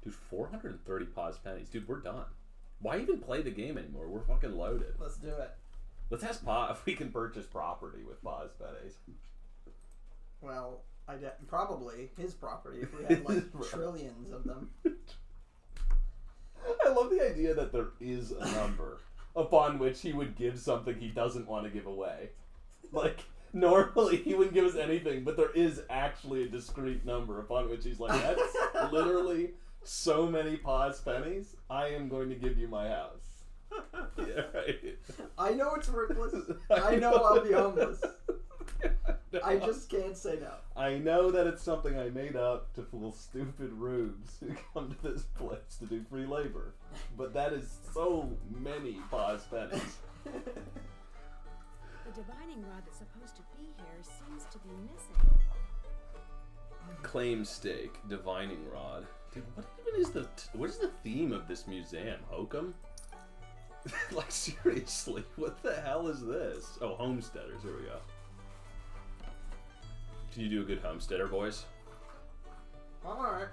Dude, 430 pause pennies. Dude, we're done. Why even play the game anymore? We're fucking loaded. Let's do it. Let's ask Pa if we can purchase property with pause pennies. Well, probably his property if we had like Right. trillions of them. I love the idea that there is a number upon which he would give something he doesn't want to give away. Like, normally he wouldn't give us anything, but there is actually a discrete number upon which he's like, that's literally so many pause pennies, I am going to give you my house. Yeah, right. I know it's worthless. I know I'll be homeless. I just can't say no. I know that it's something I made up to fool stupid rubes who come to this place to do free labor. But that is so many pause pennies. The divining rod that's supposed to be here seems to be missing. Claim stake, divining rod. Dude, what is the theme of this museum? Hokum? Like, seriously, what the hell is this? Oh, homesteaders, here we go. Can you do a good homesteader voice? Alright.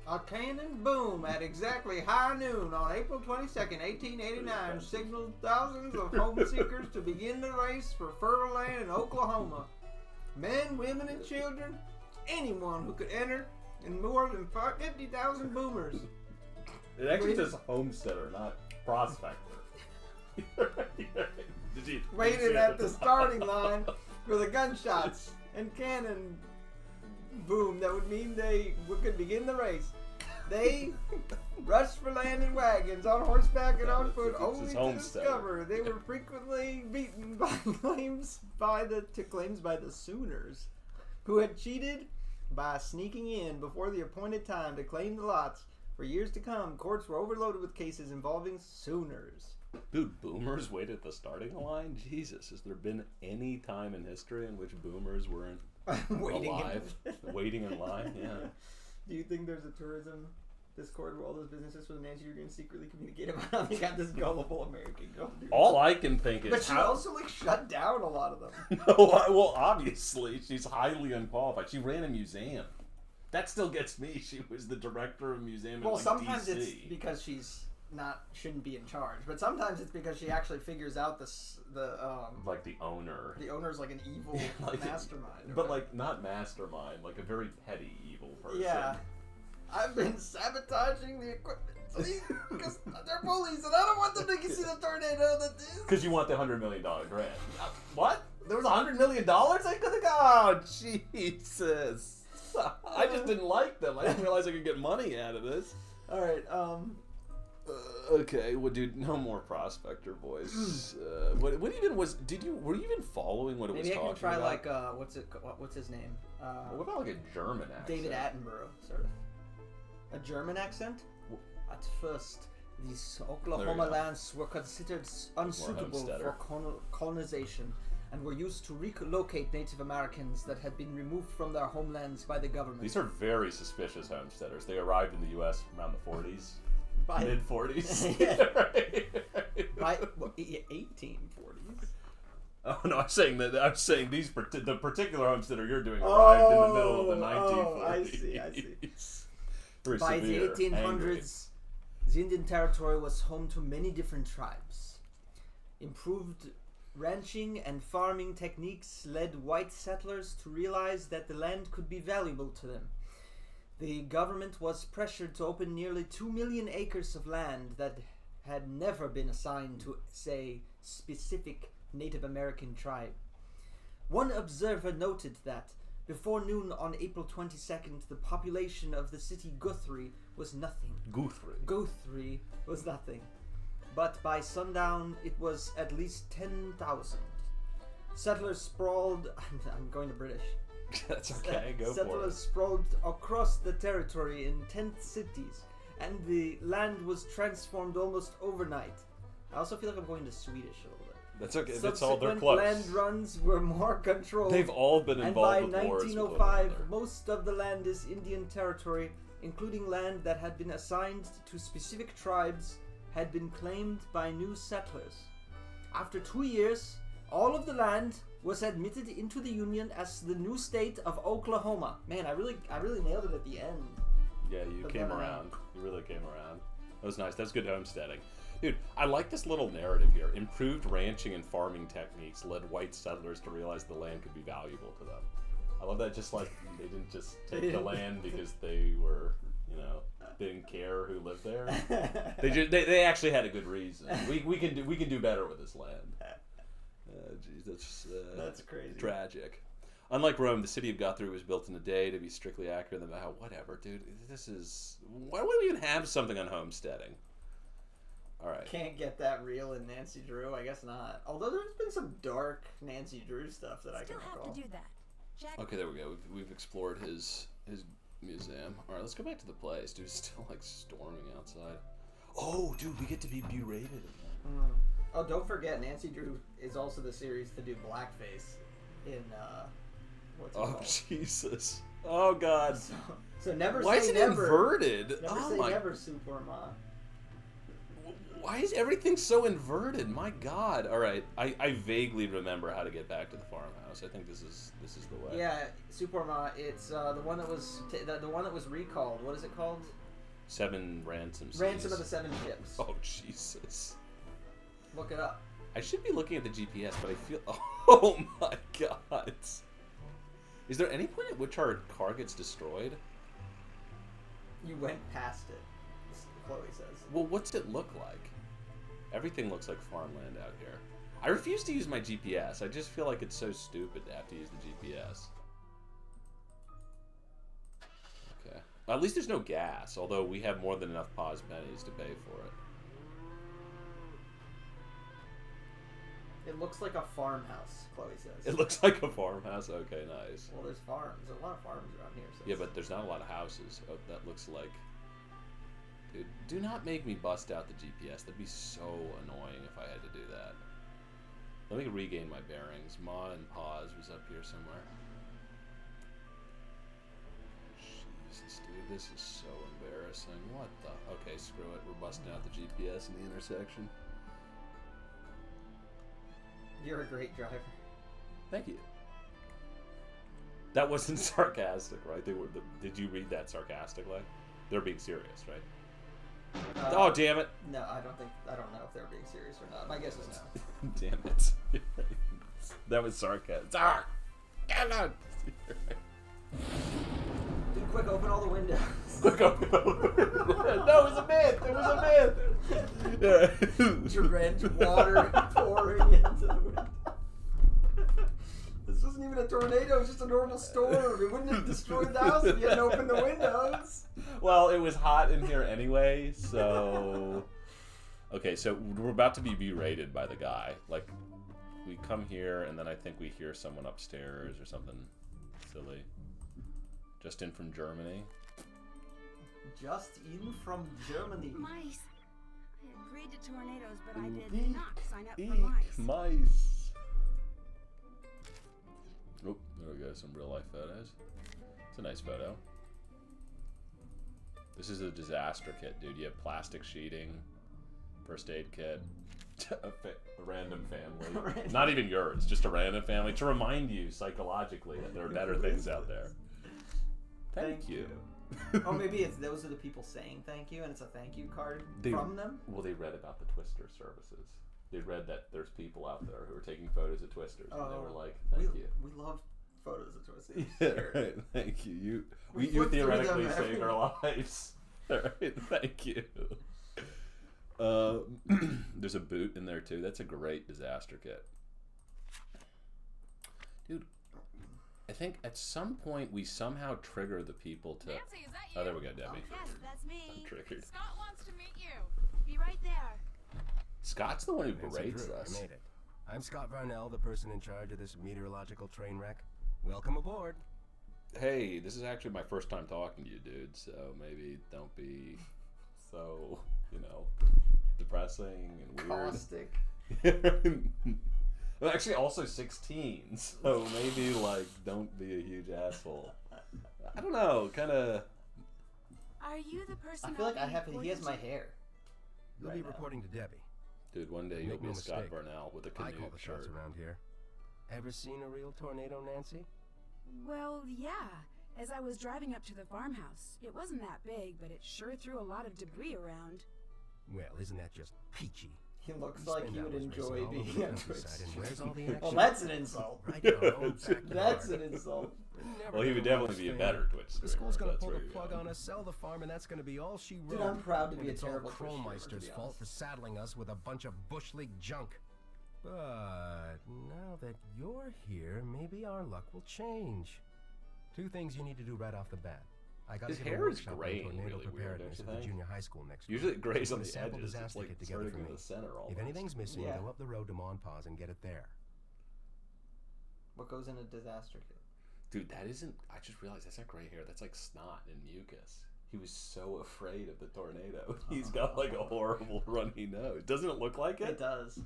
A cannon boom at exactly high noon on April 22nd, 1889 signaled thousands of home seekers to begin the race for fertile land in Oklahoma. Men, women, and children, anyone who could enter, and more than 50,000 boomers. It actually says homesteader, not prospector. Did you Waited at the starting line for the gunshots and cannon boom that would mean they could begin the race. They rushed for land in wagons, on horseback and on foot, It's only his to homestead. discover they were frequently beaten by claims by the Sooners, who had cheated by sneaking in before the appointed time to claim the lots. For years to come, courts were overloaded with cases involving Sooners. Dude, boomers wait at the starting line? Jesus, has there been any time in history in which boomers weren't Waiting alive? Waiting in line? Yeah. Do you think there's a tourism Discord where all those businesses with Nancy are going to secretly communicate about how they got this gullible American girl? Dude. All I can think is But she how... also like shut down a lot of them. No, well, obviously, she's highly unqualified. She ran a museum. That still gets me. She was the director of a museum Well, in, like, sometimes DC. it's because she's shouldn't be in charge, but sometimes it's because she actually figures out the like the owner. the owner's like an evil Like, mastermind. or But, whatever. like, not mastermind, like a very petty evil person. Yeah. I've been sabotaging the equipment because they're bullies and I don't want them to see the tornado that is. Because you want the $100 million grant. What? There was $100 million I could have got. Oh, Jesus. I just didn't like them. I didn't realize I could get money out of this. All right. Okay, well, dude, no more Prospector Boys. What even was? Were you even following what it was Maybe I talking can try about? what's his name? What about like a German accent? David Attenborough, sort of. A German accent? At first, these Oklahoma go. lands were considered unsuitable for colonization and were used to relocate Native Americans that had been removed from their homelands by the government. These are very suspicious homesteaders. They arrived in the U.S. around the 40s. Mid 40s. By 1840s. Oh no, I'm saying these the particular homesteader you're doing arrived in the middle of the 1940s. I see. Very By severe, the 1800s, angry. the Indian Territory was home to many different tribes. Improved ranching and farming techniques led white settlers to realize that the land could be valuable to them. The government was pressured to open nearly 2 million acres of land that had never been assigned to, say, specific Native American tribe. One observer noted that before noon on April 22nd, the population of the city Guthrie was nothing. Guthrie was nothing. But by sundown, it was at least 10,000. Settlers sprawled... I'm going to British. That's okay, go for it. Settlers sprawled across the territory in tent cities, and the land was transformed almost overnight. I also feel like I'm going to Swedish a little bit. That's okay. That's all. They're Subsequent close. land runs were more controlled. They've all been involved and by with wars with one 1905, another. most of the land is Indian territory, including land that had been assigned to specific tribes, had been claimed by new settlers. After 2 years, all of the land was admitted into the Union as the new state of Oklahoma. Man, I really nailed it at the end. Yeah, you came around. You really came around. That was nice. That's good homesteading. Dude, I like this little narrative here. Improved ranching and farming techniques led white settlers to realize the land could be valuable to them. I love that. Just like they didn't just take the land because they were, they didn't care who lived there. They actually had a good reason. We can do better with this land. Geez, that's crazy. Tragic. Unlike Rome, the city of Guthrie was built in a day. To be strictly accurate about whatever, dude. Why would we even have something on homesteading? All right. Can't get that real in Nancy Drew. I guess not. Although there's been some dark Nancy Drew stuff that I can recall. Still have to do that. Jack. Okay, there we go. We've explored his museum. All right, let's go back to the place. Dude, it's still like storming outside. Oh, dude, we get to be berated. Oh, don't forget, Nancy Drew is also the series to do blackface in what's it called? Jesus. Oh God. So never Why say is it never. inverted? Never Oh say my. never, Superma. Why is everything so inverted? My God. All right, I vaguely remember how to get back to the farmhouse. I think this is the way. Yeah, Superma. It's the one that was the one that was recalled. What is it called? 7 ransom seas. Ransom of the 7 Ships. Oh Jesus. Look it up. I should be looking at the GPS, but I feel. Oh my God. Is there any point at which our car gets destroyed? You went past it, Chloe says. Well, what's it look like? Everything looks like farmland out here. I refuse to use my GPS. I just feel like it's so stupid to have to use the GPS. Okay. At least there's no gas, although we have more than enough pause pennies to pay for it. It looks like a farmhouse, Chloe says. It looks like a farmhouse? Okay, nice. Well, there's farms. There's a lot of farms around here. So Yeah, but there's not a lot of houses. Oh, that looks like... Dude, do not make me bust out the GPS. That'd be so annoying if I had to do that. Let me regain my bearings. Ma and Pause was up here somewhere. Jesus, dude, this is so embarrassing. What the... Okay, screw it. We're busting out the GPS in the intersection. You're a great driver. Thank you. That wasn't sarcastic, right? Did you read that sarcastically? They're being serious, right? Oh, damn it. No, I don't know if they're being serious or not. My guess is no. Damn it. That was sarcasm. Sarcasm! Dude, quick, open all the windows. Quick, open. No, it was a myth. It was a myth. Drenched water pouring into the window. wasn't even a tornado. It was just a normal storm. It wouldn't have destroyed the house if you hadn't opened the windows. Well, it was hot in here anyway, so... Okay, so we're about to be berated by the guy. Like, we come here, and then I think we hear someone upstairs or something silly. Just in from Germany. Just in from Germany. Mice. I agreed to tornadoes, but I did Eek, not sign up eek, for mice. mice. Oh, there we go. Some real life photos. It's a nice photo. This is a disaster kit, dude. You have plastic sheeting, first aid kit, a random family. Not even yours, just a random family to remind you psychologically that there are better things out there. Thank you. Oh, maybe it's those are the people saying thank you, and it's a thank you card from them. Well, they read about the Twister services. They read that there's people out there who are taking photos of Twisters, and they were like, "Thank you." We love photos of Twisters. Yeah, right. Thank you. We You flip through theoretically them saved every- our lives. All right, thank you. There's a boot in there too. That's a great disaster kit, dude. I think at some point we somehow trigger the people to. Nancy, is that you? Oh, there we go, Debbie. Yes, that's me. I'm triggered. Scott wants to meet you. Be right there. Scott's the one who Nancy berates Drew, us. I made it. I'm Scott Varnell, the person in charge of this meteorological train wreck. Welcome aboard. Hey, this is actually my first time talking to you, dude. So maybe don't be so, depressing and weird. Caustic. Well, actually, also 16, so maybe, don't be a huge asshole. I don't know, kind of... Are you the person? I feel like I'll be he has reporting my to? hair. You'll Right be now. reporting to Debbie. Dude, one day you'll Make be no a Scott mistake. Varnell with a I canoe call the shots shirt. around here. Ever seen a real tornado, Nancy? Well, yeah. As I was driving up to the farmhouse, it wasn't that big, but it sure threw a lot of debris around. Well, isn't that just peachy? He looks We like spend he would hours enjoy racing all over being the on countryside, and Twitch. where's all the action? Well, that's an insult. Right in our own backyard. That's an insult. Never Well, he would gonna definitely be a understand. better Twitch streamer. The school's gonna That's pull where the you're plug going. on us, sell the farm, and that's gonna be all she wrote. Dude, I'm proud to be And a it's terrible all Twitch streamer, to Kromeister's be fault honest. for saddling us with a bunch of Bush League junk. But now that you're here, maybe our luck will change. Two things you need to do right off the bat. I got His to give a hair is workshop on graying tornado really weird, preparedness don't at you the think? junior high school next Usually week. it grays on Put a the sample edges. It's disaster like kit together starting for in me. the center almost. If anything's missing, Yeah. go up the road to Monpause and get it there. What goes in a disaster kit? Dude, that isn't... I just realized that's not gray hair. That's like snot and mucus. He was so afraid of the tornado. He's got like a horrible runny nose. Doesn't it look like it? It does.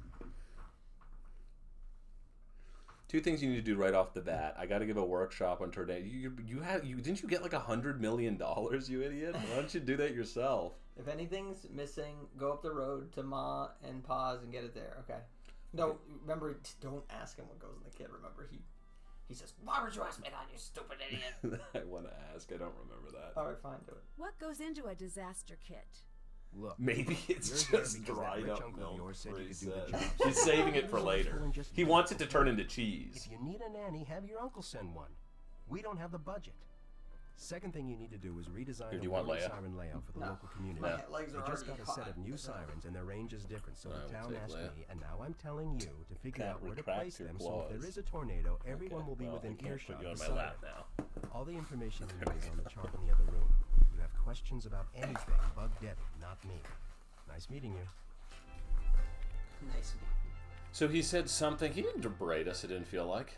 Two things you need to do right off the bat. I got to give a workshop on tornado. Didn't you get like $100 million, you idiot? Why don't you do that yourself? If anything's missing, go up the road to Ma and Pa's and get it there. Okay. No, remember, don't ask him what goes in the kit. Remember, he says, "Why would you ask me that, you stupid idiot?" I want to ask. I don't remember that. All right, fine, do it. What goes into a disaster kit? Look, Maybe it's you're here just because that dried rich up uncle of milk. yours said where you he could do the said. job. He's saving it for You're later. useful and just He wants it to turn into cheese. if you need a nanny, have your uncle send one. We don't have the budget. Second thing you need to do is redesign Here, do the you want warning Leia? siren layout for the No. local community. My Yeah. legs We are just already got a set hot. of new sirens, and their range is different, so I the will town take asked Leia. me, and now I'm telling you to figure Can't out where to retract place your them, so if there claws. is a tornado, everyone Okay, will be well, within I can't earshot put you on of my the lap siren. now. All the information you need is on the chart in the other room. If you have questions about anything, bug Debbie, not me. Nice meeting you. Nice. So he said something. He didn't berate us. It didn't feel like.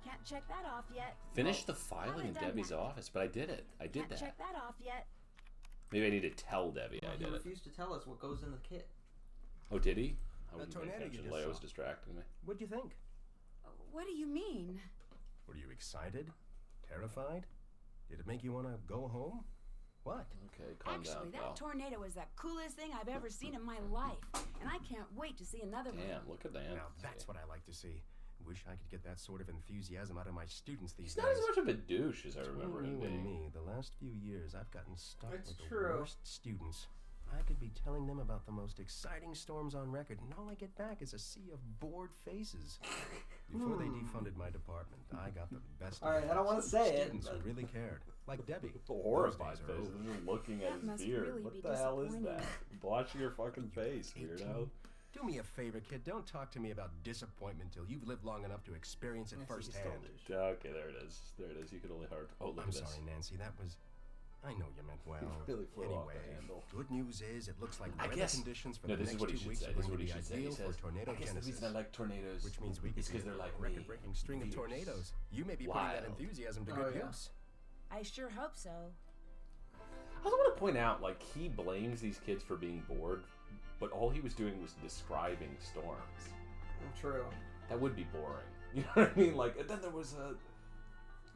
Can't check that off yet. Finish the filing in haven't done Debbie's that. office, but I did it. I did Can't that. check that off yet. Maybe I need to tell Debbie Well, I he did it. refused to tell us what goes in the kit. Oh, did he? I That wasn't paying tornado you attention. just Leia was saw. distracting me. What'd you think? What do you mean? Were you excited? Terrified? Did it make you want to go home? What? Okay, calm Actually, down, that pal. tornado was the coolest thing I've ever seen in my life, and I can't wait to see another one. Damn, look at that. Now that's what I like to see. Wish I could get that sort of enthusiasm out of my students these He's days. not as much of a douche as I Between remember him you and being. me, the last few years I've gotten stuck It's with the true. worst students. I could be telling them about the most exciting storms on record, and all I get back is a sea of bored faces. Before they defunded my department, I got the best. All right, of I don't want to say it. students who but- really cared, like Debbie. Horrified Those days are face. over. Just looking at That his must beard. really What be the hell is disappointing. that? Wash your fucking face, weirdo. Do me a favor, kid. Don't talk to me about disappointment till you've lived long enough to experience it Nancy, you stole firsthand. this. Okay, there it is. There it is. You could only hard. Oh, look I'm at this. sorry, Nancy. That was... I know you meant well. Really flew off the Anyway, handle. good news is it looks like I weather guess. conditions for No, the this is next what he 2 should weeks say. are This is going what to he be should say. He ideal says, for tornado I guess the genesis. reason I like tornadoes, Which means we could is see because a they're like record-breaking string of fierce. tornadoes. You may be putting that Wild. enthusiasm to Oh, good yeah. use. I sure hope so. I also want to point out, like, he blames these kids for being bored, but all he was doing was describing storms. True. That would be boring. You know what I mean? Like, and then there was a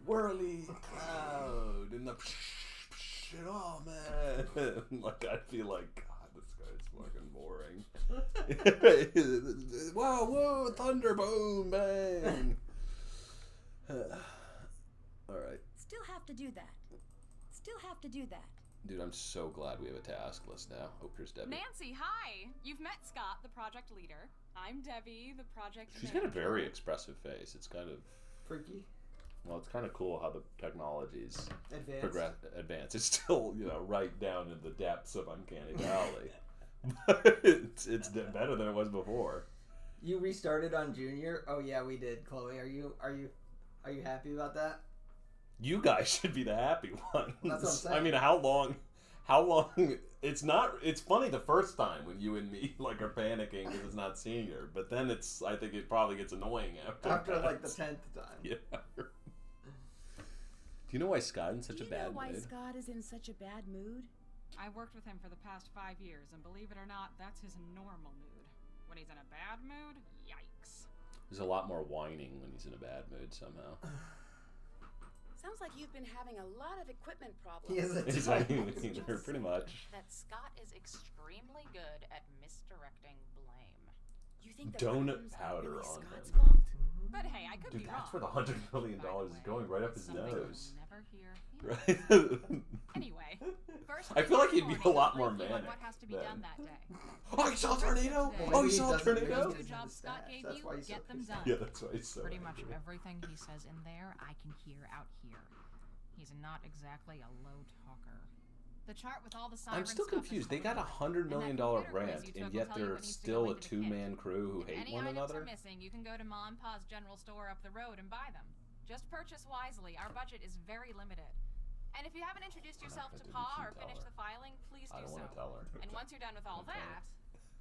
whirly cloud and the oh man. Like, I'd be like, God, this guy's fucking boring. Whoa, whoa, thunder, boom, bang. Alright. Still have to do that. Still have to do that. Dude, I'm so glad we have a task list now. Oh, here's Debbie. Nancy, hi! You've met Scott, the project leader. I'm Debbie, the project She's got a manager. very expressive face. It's kind of, Freaky. well, it's kind of cool how the technology's Advanced. advance. It's still, you know, right down in the depths of Uncanny Valley. But it's better than it was before. You restarted on Junior? Oh yeah, we did. Chloe, are you happy about that? You guys should be the happy ones. That's what I'm saying. I mean, how long? It's not. It's funny the first time when you and me like are panicking because it's not senior, but then it's. I think it probably gets annoying after Like the that. 10th time. Yeah. Do you know why Scott's in such Do a you know bad why mood? Scott is in such a bad mood? I've worked with him for the past 5 years, and believe it or not, that's his normal mood. When he's in a bad mood, yikes. There's a lot more whining when he's in a bad mood somehow. Sounds like you've been having a lot of equipment problems. He is a It's type. like, pretty much. That Scott is extremely good at misdirecting blame. You think the Donut problems are powder really on Scott's him. fault? But hey, I could Dude, be that's wrong. where the $100 million By the is way, going, right up his something nose. you'll never hear here. Right? Anyway, first I feel like he'd be a Tornado lot more brief you on manic What has to be then. done that day? Oh, you saw a tornado? Well, Oh, maybe you he saw a doesn't tornado? realize Two it's in jobs the Scott stats. gave That's you, why he's so get them pissed done. off. Yeah, that's why he's so Pretty much angry. everything he says in there, I can hear out here. He's not exactly a low talker. The chart with all the I'm siren still stuff is confused. They got a $100 coming. million And that computer quiz grant, you and took yet will tell you they're what needs to still go a into the kit. two-man crew who If hate any one items another. are missing, you can go to Ma and Pa's general store up the road and buy them. Just purchase wisely. Our budget is very limited. And if you haven't introduced yourself to Dude, Pa you or tell finished her. the filing, please I do don't so. want to tell her. And once you're done with all Okay. that,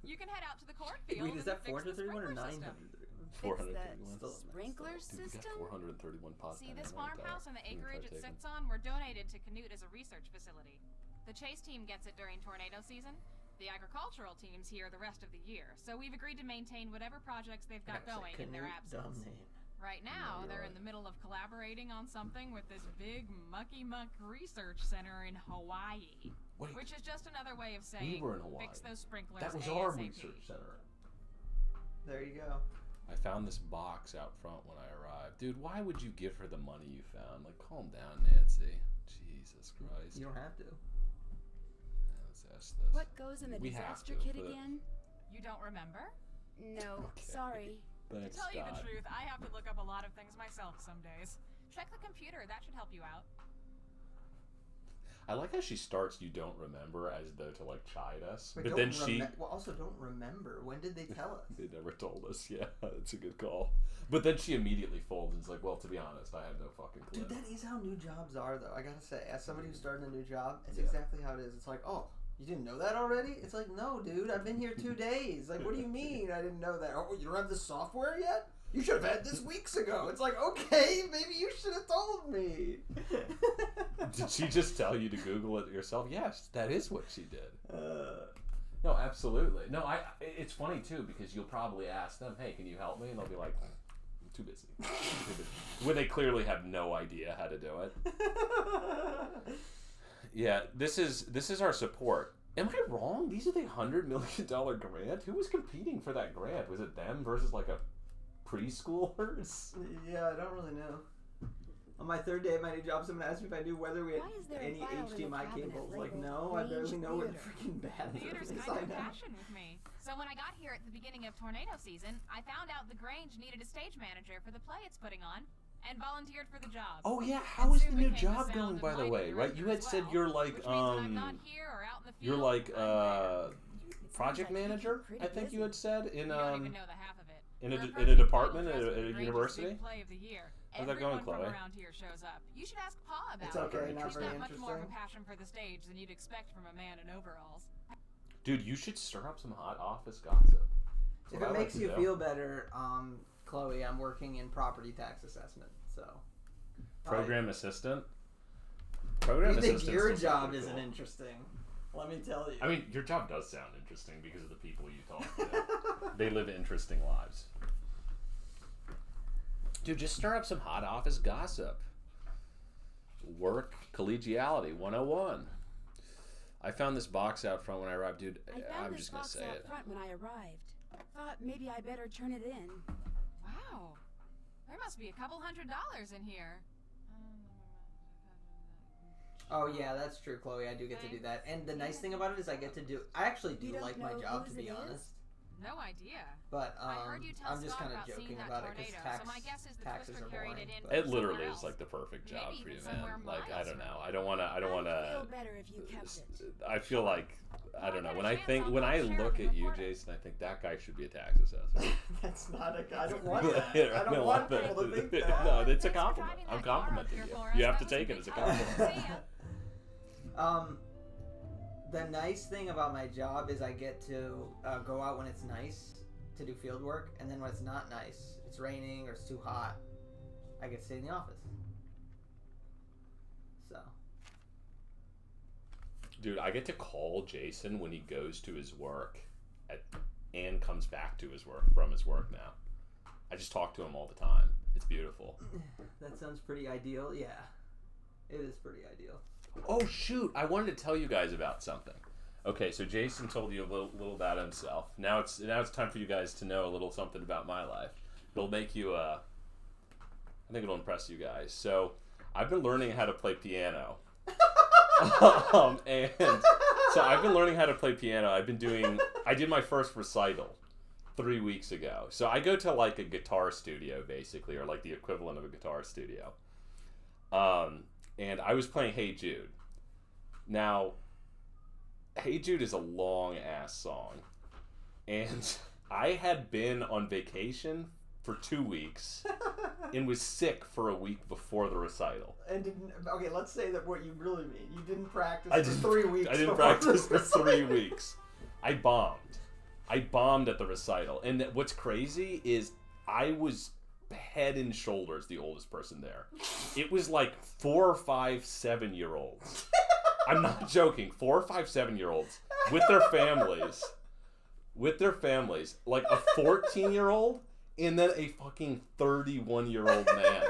you can head out to the cornfield Wait, is that and fix the 431 or sprinkler 931? system. 431. The sprinkler Dude, we system? got 431 pots. See, down this there, right farmhouse there. and the I'm gonna acreage try it taking- sits on were donated to Canute as a research facility. The chase team gets it during tornado season. The agricultural teams here the rest of the year. So we've agreed to maintain whatever projects they've got going in their Dumb absence. name. Right now, you're they're right. in the middle of collaborating on something with this big mucky muck research center in Hawaii. Wait, Which is just another way of saying were in Hawaii. fix those sprinklers that was ASAP. our research center. There you go. I found this box out front when I arrived. Dude, why would you give her the money you found? Like, calm down, Nancy. Jesus Christ. You don't have to. Let's ask this. What goes in the We have disaster to, kit but- again? You don't remember? No, Okay. sorry. Thanks, To tell you the Scott. truth, I have to look up a lot of things myself some days. Check the computer, that should help you out. I like how she starts, you don't remember, as though to, like, chide us. Wait, but don't then she... Well, also don't remember. When did they tell us? They never told us. Yeah, that's a good call. But then she immediately folds and is like, well, to be honest, I had no fucking clue. Dude, that is how new jobs are, though. I gotta say, as somebody who's starting a new job, it's Yeah. exactly how it is. It's like, oh, you didn't know that already? It's like, no, dude, I've been here 2 days. Like, what do you mean I didn't know that? Oh, you don't have the software yet? You should have had this weeks ago. It's like, okay, maybe you should have told me. Did she just tell you to Google it yourself? Yes, that is what she did. No, absolutely. No, it's funny, too, because you'll probably ask them, hey, can you help me? And they'll be like, I'm too busy. Too busy. When they clearly have no idea how to do it. Yeah, this is our support. Am I wrong? These are the $100 million grant? Who was competing for that grant? Was it them versus, like, a preschoolers? Yeah, I don't really know. On my 3rd day at my new job, someone asked me if I knew whether we had Why is there a any file in the HDMI cabinet cables. Like, labeled no, I barely Range know what Theater? freaking bad Theater's is. kind I of know. passion with me. So when I got here at the beginning of tornado season, I found out the Grange needed a stage manager for the play it's putting on, and volunteered for the job. Oh, yeah, how And is soon the new became the job sound going, and by the lighting way, right? You director had as said well, you're like, which means when I'm not here or out in the you're field, like, I'm there. project like you keep manager. pretty I think busy. you had said in You don't even know the half of it. in We're a approaching department the at final a press with the university. Big Play of the year. How's that going, Everyone Chloe? from around here shows up. You should ask Pa about It's it. okay, not He's very got much more of a interesting. passion for the stage than you'd expect from a man in overalls. Dude, you should stir up some hot office gossip. That's If what I it like makes to you do. feel better, Chloe, I'm working in property tax assessment, so. Program assistant. I Program think assistant. your still sounds job pretty isn't cool. interesting. Let me tell you. I mean, your job does sound interesting because of the people you talk to. They live interesting lives. Dude, just stir up some hot office gossip. Work collegiality 101. I found this box out front when I arrived. Dude, I found I'm this just going to box say out it. front when I arrived. Thought maybe I better turn it in. Wow. There must be a couple $100 in here. Oh yeah, that's true, Chloe. I do get to do that, and the nice thing about it is I get to do. I actually do You don't like my know job, to whose be it is? honest. No idea. But I heard you tell I'm just Scott kind of about seeing joking that about it because tornado, so my guess is the taxes Twister are carried boring. it in but- It literally somewhere is like the perfect job Maybe for you, even man. somewhere Like, I miles don't know. from I don't want to. I'd feel better if you kept it. I feel like I don't know. When I Chance think I'll when call I the sheriff look and at you, report it. Jason, I think that guy should be a tax assessor. That's not a. I don't want Yeah, that. I don't want that. people to think that. No, it's a Thanks for compliment. driving I'm that car up complimenting here you. for us. You have That to was a take it big as a help. compliment. See ya. The nice thing about my job is I get to go out when it's nice to do field work, and then when it's not nice, it's raining or it's too hot, I get to stay in the office. So. Dude, I get to call Jason when he goes to his work and comes back to his work from his work now. I just talk to him all the time. It's beautiful. That sounds pretty ideal. Yeah, it is pretty ideal. Oh shoot! I wanted to tell you guys about something. Okay, so Jason told you a little about himself. Now it's time for you guys to know a little something about my life. It'll make you I think it'll impress you guys. So I've been learning how to play piano. And so I've been learning how to play piano. I did my first recital 3 weeks ago. So I go to like a guitar studio basically, or like the equivalent of a guitar studio. And I was playing Hey Jude. Now, Hey Jude is a long ass song. And I had been on vacation for 2 weeks and was sick for a week before the recital. And didn't. Okay, let's say that what you really mean. You didn't practice I for didn't, 3 weeks. I didn't before practice the for 3 recital. weeks. I bombed at the recital. And what's crazy is I was head and shoulders the oldest person there. It was like 4 or 5 7-year-olds. I'm not joking. 4 or 5 7-year-olds with their families. Like a 14-year-old and then a fucking 31-year-old man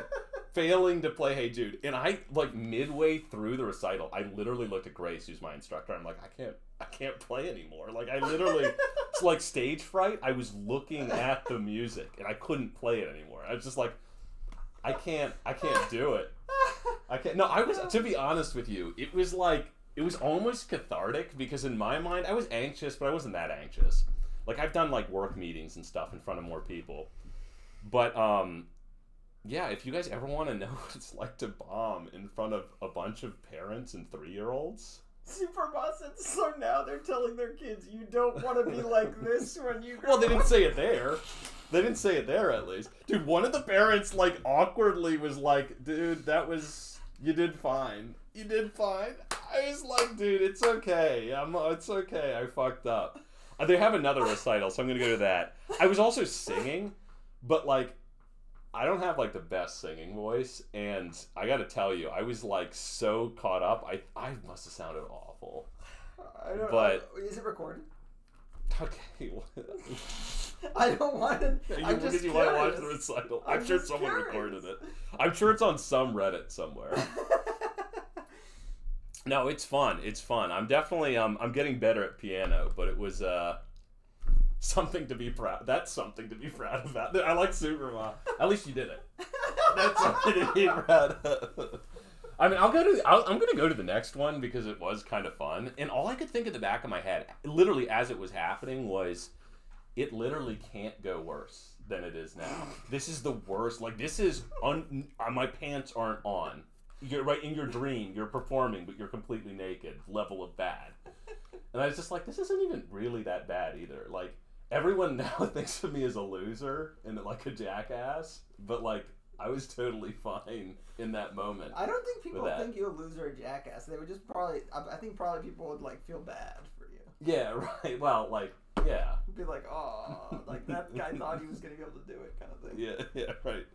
failing to play Hey Jude. And I, like, midway through the recital, I literally looked at Grace, who's my instructor. I'm like, I can't play anymore. Like, I literally, it's like stage fright. I was looking at the music and I couldn't play it anymore. I was just like, I can't do it. To be honest with you, it was almost cathartic because in my mind, I was anxious, but I wasn't that anxious. Like, I've done, like, work meetings and stuff in front of more people. But, yeah, if you guys ever want to know what it's like to bomb in front of a bunch of parents and 3-year-olds. Superboss, and so now they're telling their kids, you don't want to be like this when you grow Well, they up." didn't say it there. They didn't say it there, at least. Dude, one of the parents, like, awkwardly was like, dude, you did fine. You did fine. I was like, dude, it's okay. It's okay. I fucked up. They have another recital, so I'm going to go to that. I was also singing, but, like, I don't have, like, the best singing voice, and I got to tell you, I was, like, so caught up. I must have sounded awful. I don't but- know. Is it recorded? Okay. I don't want to. I'm just Because you want to watch curious. the recital. I'm I'm sure just someone curious. recorded it. I'm sure it's on some Reddit somewhere. No, it's fun. It's fun. I'm definitely I'm getting better at piano, but it was something to be proud. That's something to be proud about. I like Superma. At least you did it. That's something to be proud of. I mean, I'm gonna go to the next one because it was kind of fun, and all I could think in the back of my head, literally as it was happening, was it literally can't go worse than it is now. This is the worst. Like, this is my pants aren't on. You're right in your dream. You're performing, but you're completely naked. Level of bad. And I was just like, this isn't even really that bad either. Like, everyone now thinks of me as a loser and like a jackass, but like, I was totally fine in that moment. I don't think people that. think you a loser or jackass. They would just probably. I think probably people would like feel bad for you. Yeah, right. Well, like, yeah. Be like, oh, like that guy thought he was gonna be able to do it, kind of thing. Yeah, right.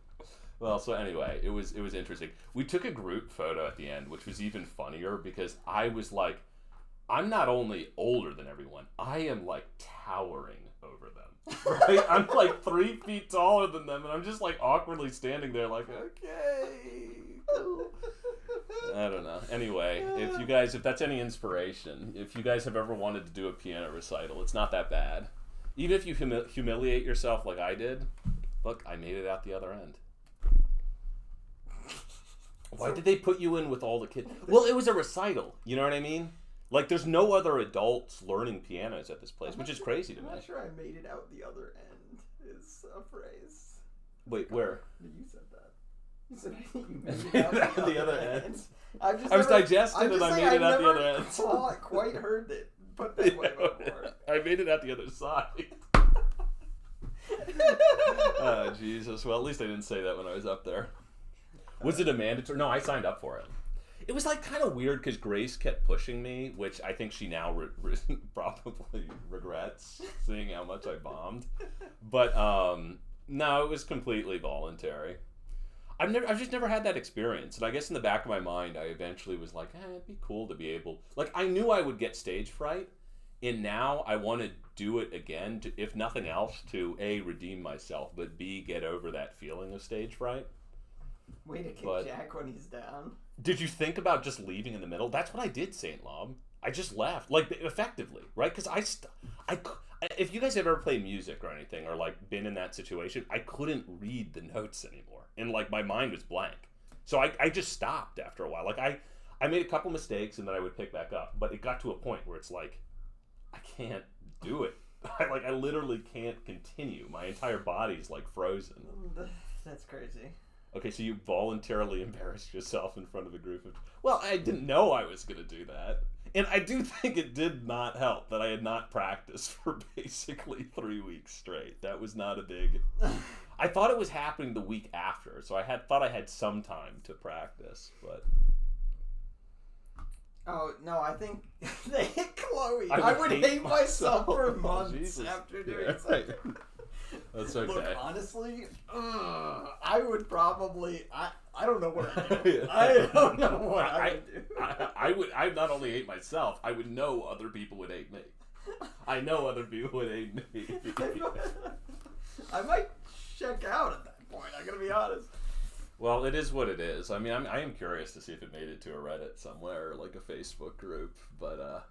Well, so anyway, it was interesting. We took a group photo at the end, which was even funnier because I was like, I'm not only older than everyone, I am like towering over them. Right? I'm like 3 feet taller than them, and I'm just like awkwardly standing there like, okay, cool. I don't know. Anyway, if that's any inspiration, if you guys have ever wanted to do a piano recital, it's not that bad. Even if you humiliate yourself like I did, look, I made it out the other end. Why did they put you in with all the kids? Well, it was a recital. You know what I mean? Like, there's no other adults learning pianos at this place, which is crazy to me. I'm not sure I made it out the other end is a phrase. Wait, where? You said that. You said you made it out the other end. I was digesting and I made it out the other end. I quite heard it, but that way before. I made it out the other side. Oh, Jesus. Well, at least I didn't say that when I was up there. Was it a mandatory? No, I signed up for it. It was like kind of weird because Grace kept pushing me, which I think she now probably regrets, seeing how much I bombed. But no, it was completely voluntary. I've just never had that experience, and I guess in the back of my mind, I eventually was like, it'd be cool to be able. Like, I knew I would get stage fright, and now I want to do it again, to, if nothing else, to A, redeem myself, but B, get over that feeling of stage fright. Way to kick Jack when he's down. Did you think about just leaving in the middle? That's what I did, St. Lob. I just left, like, effectively, right? Because if you guys have ever played music or anything, or like been in that situation, I couldn't read the notes anymore, and like my mind was blank. So I just stopped after a while. Like I made a couple mistakes, and then I would pick back up. But it got to a point where it's like, I can't do it. I literally can't continue. My entire body's like frozen. That's crazy. Okay, so you voluntarily embarrassed yourself in front of a group of... Well, I didn't know I was going to do that. And I do think it did not help that I had not practiced for basically 3 weeks straight. That was not a big... I thought it was happening the week after, so I thought I had some time to practice, but... Oh, no, I think they hit Chloe. I would hate myself for months after doing something. That's okay. Look, honestly, I would probably... I don't know what I'd do. I don't know what I would do. I not only hate myself, I would know other people would hate me. I know other people would hate me. I might check out at that point, I'm going to be honest. Well, it is what it is. I mean, I am curious to see if it made it to a Reddit somewhere, or like a Facebook group, but...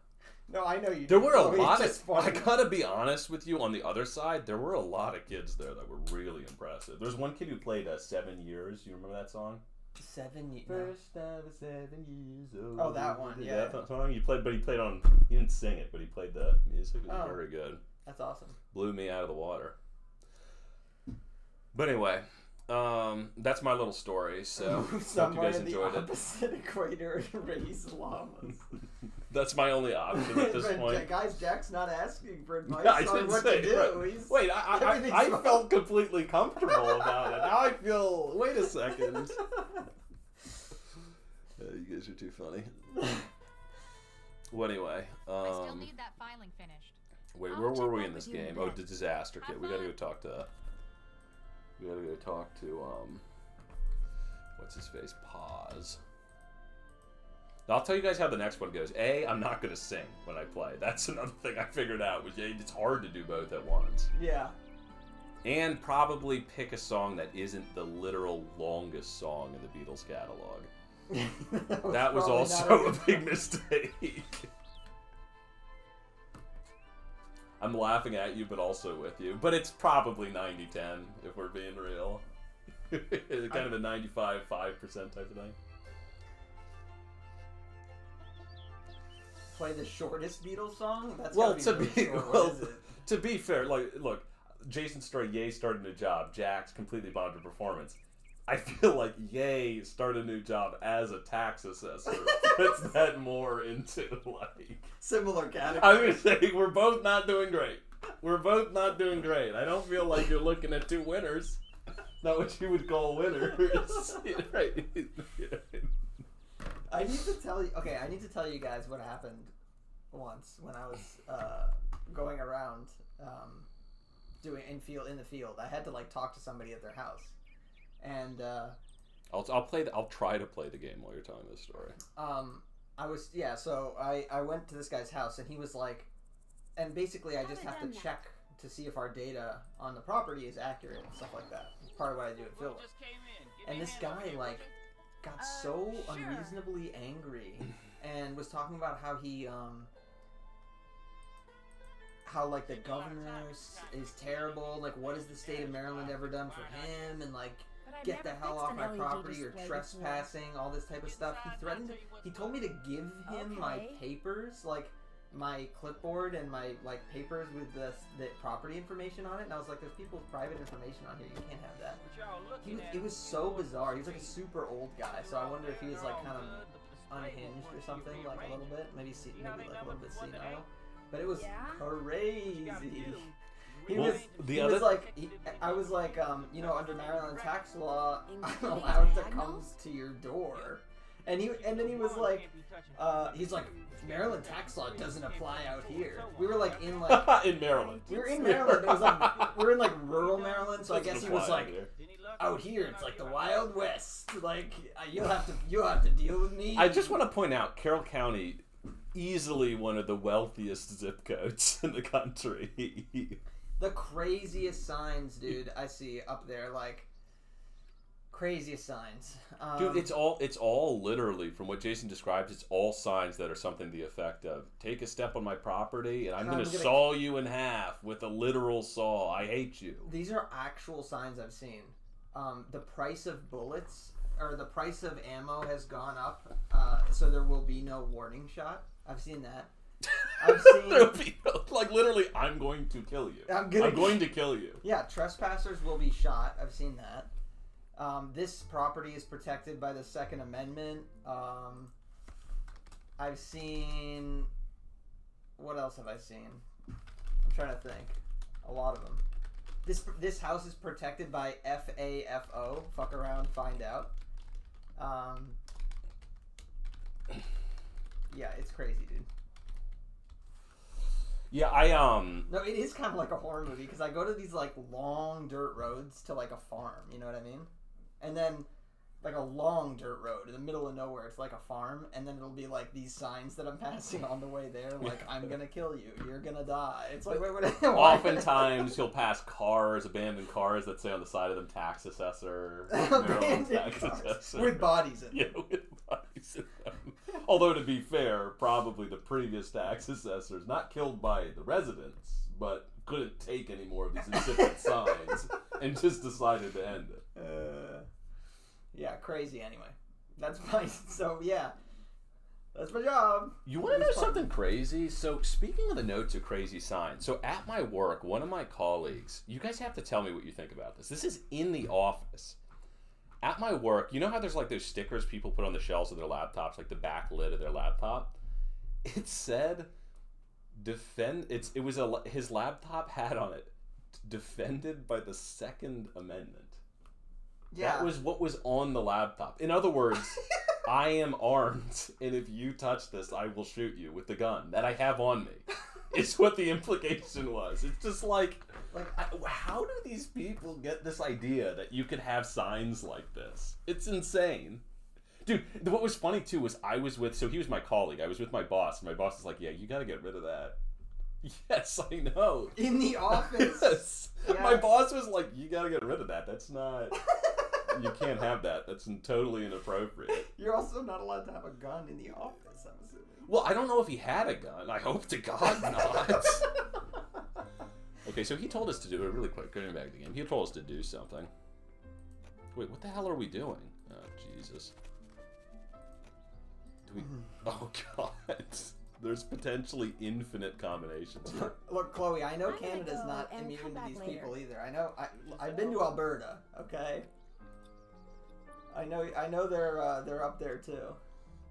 No, I know you. There were a lot of... I gotta be honest with you, on the other side, there were a lot of kids there that were really impressive. There's one kid who played 7 years. You remember that song? 7 years? First I was 7 years old. Oh, that one, yeah. That song? He played on... He didn't sing it, but he played the music. It was very good. That's awesome. Blew me out of the water. But anyway... that's my little story, so hope you guys enjoyed it. Opposite equator raise llamas. That's my only option at this point. Guys, Jack's not asking for advice on what to do. Right. Wait, I felt completely comfortable about it. Now I feel... Wait a second. You guys are too funny. Well, anyway. I still need that filing finished. Wait, where were we in this game? Oh, the disaster kit. We gotta go talk to... We gotta go talk to, what's his face? Paz. Now, I'll tell you guys how the next one goes. A, I'm not gonna sing when I play. That's another thing I figured out, was it's hard to do both at once. Yeah. And probably pick a song that isn't the literal longest song in the Beatles catalog. That was also a big mistake. I'm laughing at you, but also with you. But it's probably 90-10, if we're being real. Kind of a 95-5% type of thing. Play the shortest Beatles song? That's well, to be fair, like, look, Jason Starr, started a job. Jax completely bombed a performance. I feel like Ye start a new job as a tax assessor puts that more into like Similar category. I'm gonna say we're both not doing great. We're both not doing great. I don't feel like you're looking at two winners. Not what you would call winners. Right. I need to tell you. Okay, I need to tell you guys what happened once when I was going around doing in the field. I had to like talk to somebody at their house, and I'll try to play the game while you're telling this story. So I went to this guy's house, and he was like, and basically I just have to check to see if our data on the property is accurate and stuff like that. It's part of what I do at Philip. And this guy like got so unreasonably angry and was talking about how he how like the governor is terrible, like what has the state of Maryland ever done for him, and like get the hell off my property, or trespassing, all this type of stuff. He told me to give him my papers, like my clipboard and my like papers with the property information on it, and I was like, there's people's private information on here, you can't have that. It was so bizarre. He was like a super old guy, so I wonder if he was like kind of unhinged or something, like a little bit, maybe like a little bit senile. But it was crazy. I was like, under Maryland tax law, I'm allowed to come to your door. And then he was like, he's like, Maryland tax law doesn't apply out here. We were like in like in Maryland. We were in Maryland. It was like we were in like rural Maryland, so I guess he was like, out here it's like the Wild West. Like you'll have to deal with me. I just want to point out, Carroll County, easily one of the wealthiest zip codes in the country. The craziest signs, dude, I see up there, like craziest signs. Dude, it's all literally, from what Jason describes, it's all signs that are something to the effect of, take a step on my property and I'm gonna saw you in half with a literal saw. I hate you. These are actual signs I've seen. The price of bullets, or the price of ammo has gone up, so there will be no warning shot. I've seen that. I've seen like literally, I'm going to kill you. I'm going to kill you. Yeah, trespassers will be shot. I've seen that. This property is protected by the Second Amendment. I've seen. What else have I seen? I'm trying to think. A lot of them. This house is protected by FAFO. Fuck around, find out. Yeah, it's crazy, dude. Yeah, No, it is kind of like a horror movie, because I go to these like long dirt roads to like a farm. You know what I mean? And then like a long dirt road in the middle of nowhere. It's like a farm, and then it'll be like these signs that I'm passing on the way there, like I'm gonna kill you, you're gonna die. It's like oftentimes you'll pass cars, abandoned cars that say on the side of them tax assessor, abandoned cars assessor. With bodies in them. Yeah, with bodies in them. Although to be fair, probably the previous tax assessors, not killed by the residents, but couldn't take any more of these insipid signs and just decided to end it. Yeah, crazy anyway. That's my... So, yeah. That's my job. You want to know something crazy? So, speaking of the notes of crazy signs, so at my work, one of my colleagues... You guys have to tell me what you think about this. This is in the office. At my work, you know how there's like those stickers people put on the shelves of their laptops, like the back lid of their laptop? It said... his laptop had on it, defended by the Second Amendment. Yeah. That was what was on the laptop. In other words, I am armed, and if you touch this, I will shoot you with the gun that I have on me. It's what the implication was. It's just like how do these people get this idea that you could have signs like this? It's insane. Dude, what was funny too was so he was my colleague. I was with my boss, and my boss is like, yeah, you gotta get rid of that. Yes, I know. In the office. Yes. My boss was like, you gotta get rid of that. That's not... You can't have that. That's totally inappropriate. You're also not allowed to have a gun in the office, I'm assuming. Well, I don't know if he had a gun. I hope to God not. Okay, so he told us to do it really quick. Getting back to the game. He told us to do something. Wait, what the hell are we doing? Oh, Jesus. Oh, God. There's potentially infinite combinations here. Look, Chloe, I know Canada's not immune to these people either. I know. I've been to Alberta, okay? I know they're up there too.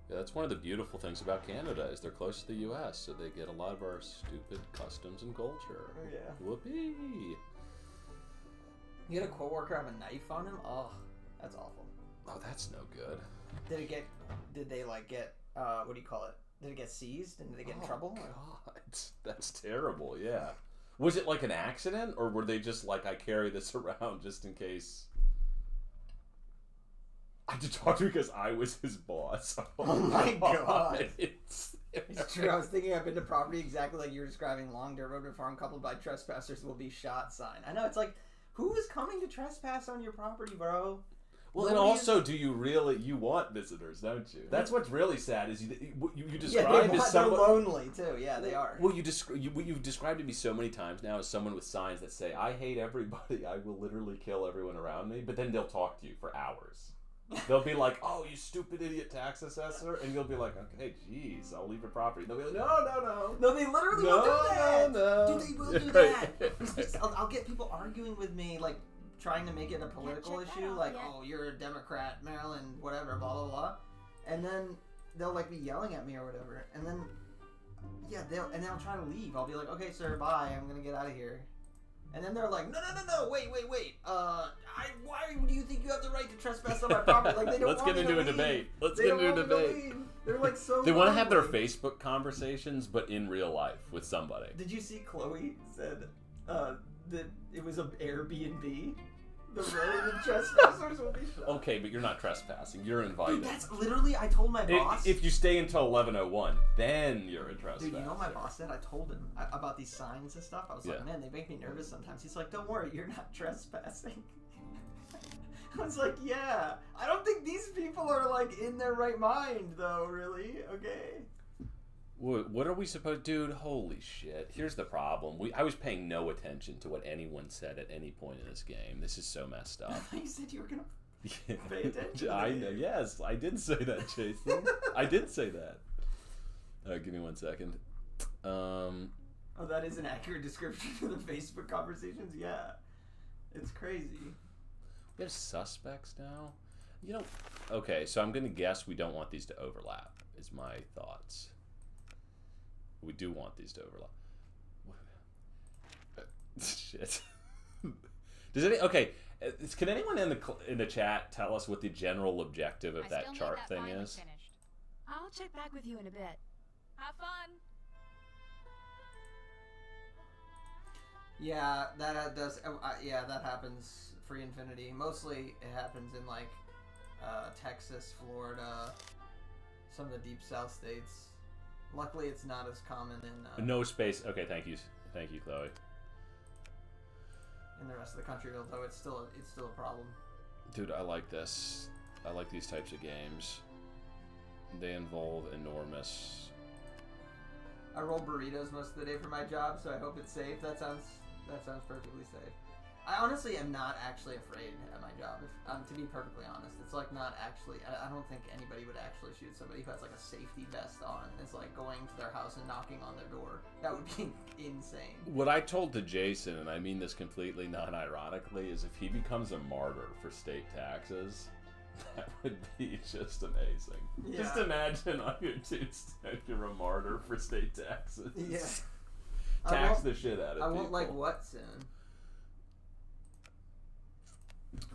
Yeah, that's one of the beautiful things about Canada is they're close to the U.S., so they get a lot of our stupid customs and culture. Yeah. Whoopee! You had a coworker have a knife on him? Oh, that's awful. Oh, that's no good. Did they get what do you call it? Did it get seized and did they get in trouble? God, that's terrible. Yeah. Was it like an accident, or were they just like, I carry this around just in case? I had to talk to him because I was his boss. Oh my God. It's true. I was thinking I've been to property exactly like you're describing. Long dirt road farm coupled by trespassers will be shot sign. I know, it's like, who is coming to trespass on your property, bro? Well, and also, do you really want visitors, don't you? That's what's really sad is you describe as someone they're lonely too. Yeah, they are. Well, you've described to me so many times now as someone with signs that say, "I hate everybody. I will literally kill everyone around me." But then they'll talk to you for hours. They'll be like, "Oh, you stupid idiot tax assessor," and you'll be like, "Okay, geez, I'll leave your property." They'll be like, "No, they literally will do that. No. Dude, they will do that. I'll get people arguing with me, like trying to make it a political issue, like, "Oh, you're a Democrat, Maryland, whatever, blah blah blah," and then they'll like be yelling at me or whatever, and then they'll try to leave. I'll be like, "Okay, sir, bye. I'm gonna get out of here." And then they're like, no, wait. Why do you think you have the right to trespass on my property? Like, they don't Let's want get me to into a leave. debate. Let's They get don't into a want me to debate. leave. They're like so They want to have their lonely. Facebook conversations, but in real life with somebody. Did you see Chloe said that it was an Airbnb? The road and trespassers will be shot. Okay, but you're not trespassing. You're invited. Dude, that's literally, I told my boss. If you stay until 11:01, then you're a trespasser. Dude, you know what my boss said? I told him about these signs and stuff. I was like, man, they make me nervous sometimes. He's like, don't worry, you're not trespassing. I was like, yeah. I don't think these people are, like, in their right mind, though, really. Okay. What are we supposed to do? Holy shit. Here's the problem. I was paying no attention to what anyone said at any point in this game. This is so messed up. You said you were going to pay attention. I know. Yes, I did say that, Jason. I did say that. All right, give me 1 second. Oh, that is an accurate description of the Facebook conversations? Yeah. It's crazy. We have suspects now? You know, okay, so I'm going to guess we don't want these to overlap, is my thoughts. We do want these to overlap. Shit. Can anyone in the chat tell us what the general objective of that chart thing is? Finished. I'll check back with you in a bit. Have fun. Yeah, that does. Yeah, that happens. Free Infinity. Mostly, it happens in like Texas, Florida, some of the deep South states. Luckily, it's not as common in No space. Okay, thank you, Chloe. In the rest of the country, although it's still a problem. Dude, I like this. I like these types of games. They involve enormous. I roll burritos most of the day for my job, so I hope it's safe. That sounds perfectly safe. I honestly am not actually afraid at my job. To be perfectly honest, it's like not actually. I don't think anybody would actually shoot somebody who has like a safety vest on. It's like going to their house and knocking on their door. That would be insane. What I told to Jason, and I mean this completely non-ironically, is if he becomes a martyr for state taxes, that would be just amazing. Yeah. Just imagine on your tombstone you're a martyr for state taxes. Yeah. Tax the shit out of people. I won't like what soon.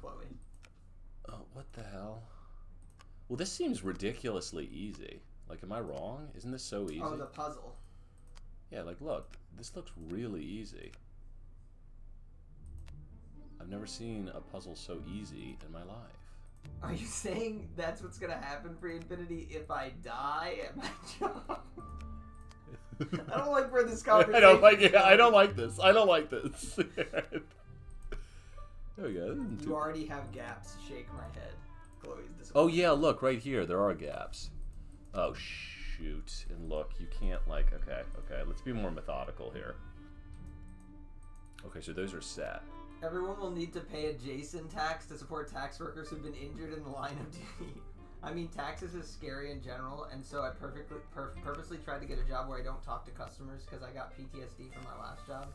Chloe. Oh, what the hell? Well, this seems ridiculously easy. Like, am I wrong? Isn't this so easy? Oh, the puzzle. Yeah, like, look. This looks really easy. I've never seen a puzzle so easy in my life. Are you saying that's what's gonna happen for Infinity if I die at my job? I don't like where this conversation I don't like it. I don't like this. I don't like this. There we go. You already have gaps. Shake my head. Chloe's disappointed. Oh yeah, look right here. There are gaps. Oh shoot! And look, you can't like. Okay. Let's be more methodical here. Okay, so those are set. Everyone will need to pay a Jason tax to support tax workers who've been injured in the line of duty. I mean, taxes is scary in general, and so I purposely tried to get a job where I don't talk to customers because I got PTSD from my last job.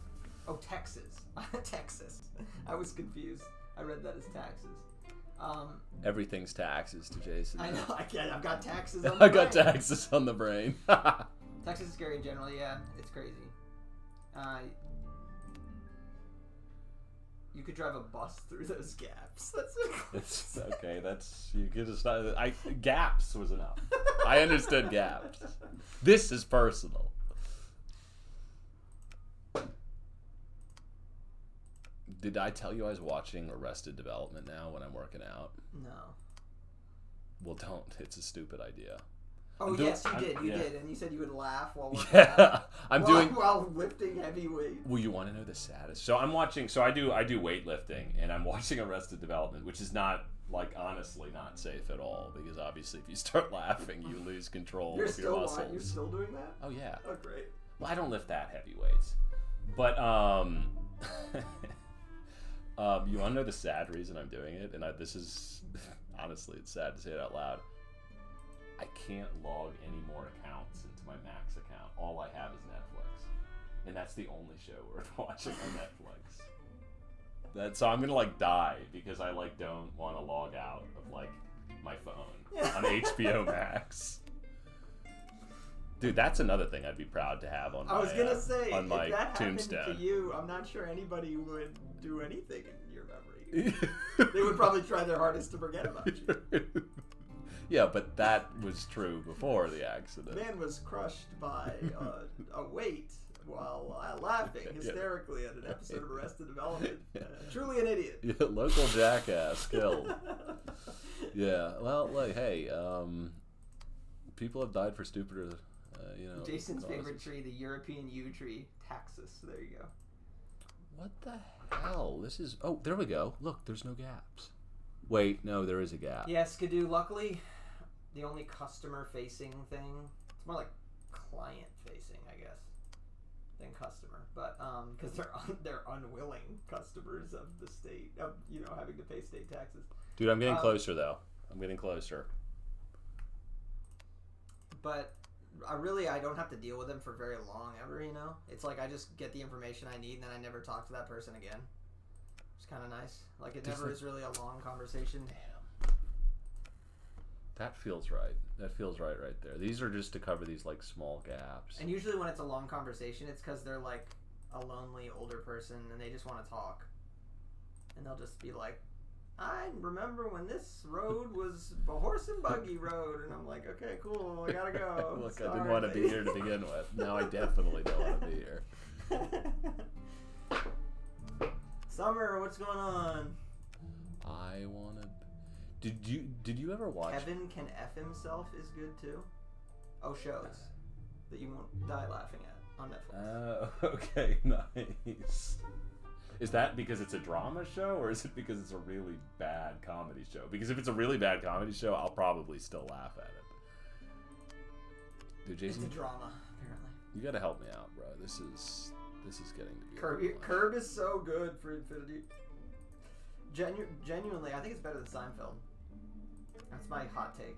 Oh, Texas. Texas. I was confused. I read that as taxes. Everything's taxes to Jason. I know. I've got taxes on I the got brain. taxes on the brain. Texas is scary in general, yeah. It's crazy. You could drive a bus through those gaps. That's It's okay. That's you could just gaps was enough. I understood gaps. This is personal. Did I tell you I was watching Arrested Development now when I'm working out? No. Well, don't. It's a stupid idea. Oh, yes, you did. You yeah. did. And you said you would laugh while working Yeah, out. I'm while, doing. While lifting heavy weights. Well, you want to know the saddest? So I'm watching. So I do weightlifting, and I'm watching Arrested Development, which is not honestly not safe at all, because obviously if you start laughing, you lose control of your muscles. You're still doing that? Oh yeah. Oh great. Well, I don't lift that heavy weights, but you want to know the sad reason I'm doing it, and this is honestly, it's sad to say it out loud. I can't log any more accounts into my Max account. All I have is Netflix, and that's the only show worth watching on Netflix. So I'm gonna die because I don't want to log out of my phone on HBO Max. Dude, that's another thing I'd be proud to have on. I was gonna say, on my if that tombstone. happened to you, I'm not sure anybody would do anything in your memory. They would probably try their hardest to forget about you. Yeah, but that was true before the accident. Man was crushed by a weight while laughing hysterically at an episode of Arrested Development. Truly an idiot. Yeah, local jackass killed. Yeah, well, hey, people have died for stupider, Jason's causes. favorite tree, the European yew tree, Taxus. There you go. What the hell? This is... Oh, there we go. Look, there's no gaps. Wait, no, there is a gap. Yeah, Skidoo, luckily, the only customer-facing thing, it's more like client-facing, I guess, than customer. But, because they're unwilling customers of the state, of, having to pay state taxes. Dude, I'm getting closer, though. I'm getting closer. But I don't have to deal with them for very long ever, It's like I just get the information I need and then I never talk to that person again. It's kind of nice. It never is really a long conversation. Damn. That feels right. That feels right there. These are just to cover these, small gaps. And usually when it's a long conversation, it's because they're, a lonely older person and they just want to talk. And they'll just be like, I remember when this road was a horse and buggy road. And I'm like, okay, cool, I gotta go. Look, I didn't want to be here to begin with. Now I definitely don't want to be here. Summer, what's going on? I want to... Did you ever watch... Kevin Can F Himself is good too. Oh, shows that you won't die laughing at on Netflix. Okay, nice. Is that because it's a drama show, or is it because it's a really bad comedy show? Because if it's a really bad comedy show, I'll probably still laugh at it. Dude, Jason, it's a drama, apparently. You gotta help me out, bro. This is getting to be... Curb is so good for Infinity. Genuinely, I think it's better than Seinfeld. That's my hot take.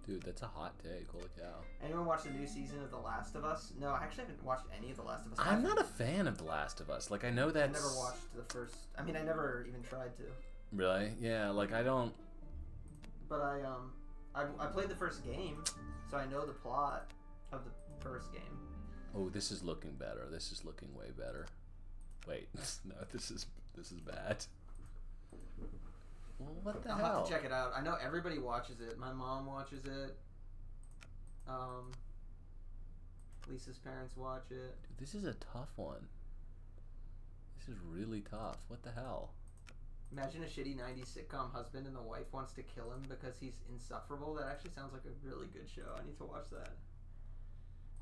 Dude, that's a hot take. Holy cow. Anyone watch the new season of The Last of Us? No, I actually haven't watched any of The Last of Us. I'm not a fan of The Last of Us. I know that's... I never watched the first... I never even tried to. Really? Yeah, I don't... But I played the first game, so I know the plot of the first game. Oh, this is looking better. This is looking way better. Wait, no, this is bad. Well, what the hell? I'll have to check it out. I know everybody watches it. My mom watches it. Lisa's parents watch it. Dude, this is a tough one. This is really tough. What the hell? Imagine a shitty 90s sitcom husband and the wife wants to kill him because he's insufferable. That actually sounds like a really good show. I need to watch that.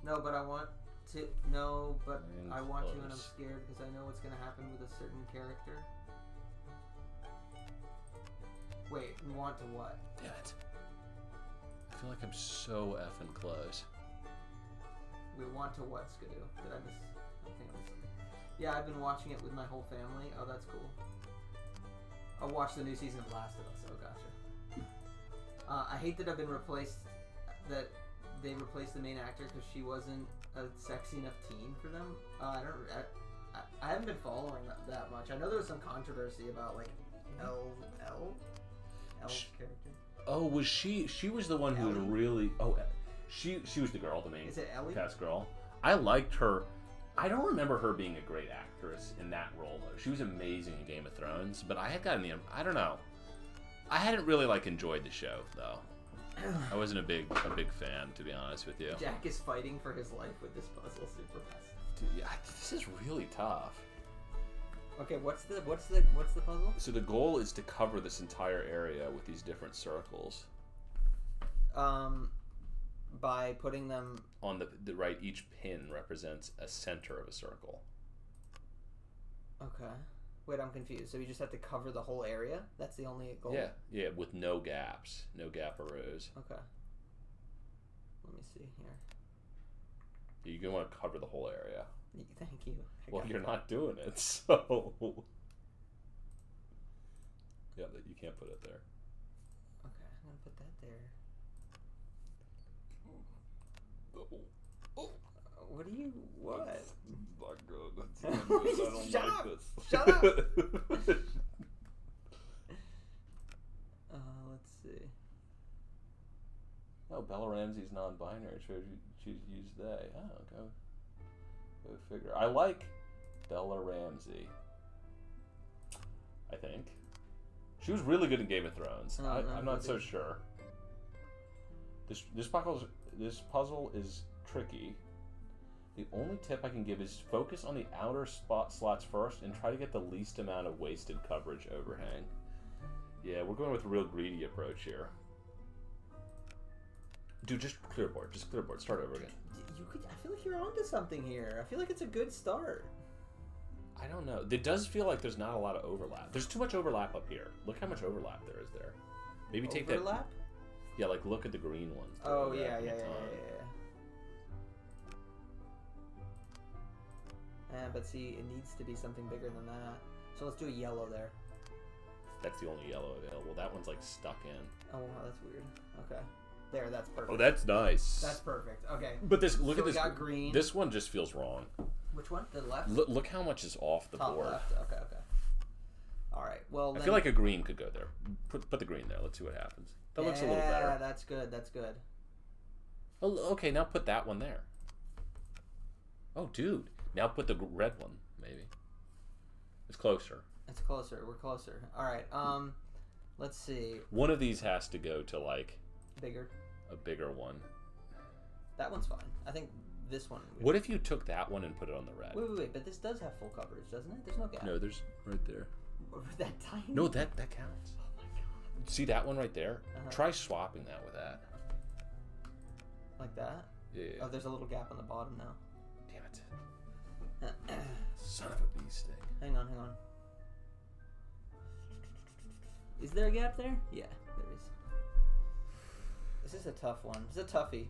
No, but I want to. No, but I want to, and I'm scared because I know what's going to happen with a certain character. Wait, want to what? Damn it. I feel like I'm so effing close. We want to what, Skidoo? Did I miss? I think I missed something. Yeah, I've been watching it with my whole family. Oh, that's cool. I'll watch the new season of Last of Us. Oh, gotcha. I hate that I've been replaced. That they replaced the main actor because she wasn't a sexy enough teen for them. I haven't been following that much. I know there was some controversy about Elle's character. Oh, was she? She was the one who was Ellie? really. Oh, she was the girl, the main Is it Ellie? cast girl. I liked her. I don't remember her being a great actress in that role though. She was amazing in Game of Thrones, but I had gotten the. I don't know. I hadn't really enjoyed the show though. I wasn't a big fan, to be honest with you. Jack is fighting for his life with this puzzle super fast. Dude, yeah, this is really tough. Okay, what's the puzzle? So the goal is to cover this entire area with these different circles. By putting them On the right, each pin represents a center of a circle. Okay. Wait, I'm confused. So you just have to cover the whole area? That's the only goal? Yeah, with no gaps. No gap arose. Okay. Let me see here. You're going to want to cover the whole area. Thank you. Well, you're not doing it, so... Yeah, you can't put it there. Okay, I'm going to put that there. Oh. What do you... What? That's not good. That's not good. I don't Shut like up! this. Shut up! Let's see. Oh, Bella Ramsey's non-binary. She's used they. Oh, go figure. I like Bella Ramsey. I think. She was really good in Game of Thrones. I'm not so sure. This puzzle is tricky. The only tip I can give is focus on the outer slots first and try to get the least amount of wasted coverage overhang. Yeah, we're going with a real greedy approach here. Dude, just clear board. Just clear board. Start over again. I feel like you're onto something here. I feel like it's a good start. I don't know. It does feel like there's not a lot of overlap. There's too much overlap up here. Look how much overlap there is there. Maybe take that. Overlap? Yeah, look at the green ones. Oh, yeah. But see, it needs to be something bigger than that. So let's do a yellow there. That's the only yellow available. That one's stuck in. Oh, wow, that's weird. Okay. There, that's perfect. Oh, that's nice. That's perfect. Okay. But look so at this. We got green. This one just feels wrong. Which one? The left? Look how much is off the Top board. left. Okay. All right. Well, I feel like a green could go there. Put the green there. Let's see what happens. That looks a little better. Yeah, that's good. That's good. Oh, okay. Now put that one there. Oh, dude. Now put the red one, maybe. It's closer. It's closer. We're closer. All right. Let's see. One of these has to go to bigger. A bigger one. That one's fine. I think this one. What if you took that one and put it on the red? Wait. But this does have full coverage, doesn't it? There's no gap. No, there's right there. That tiny. No, that counts. Oh my god. See that one right there? Try swapping that with that. Like that? Yeah. Oh, there's a little gap on the bottom now. Damn it. Son of a bee sting. Hang on. Is there a gap there? Yeah, there is. This is a tough one. This is a toughie.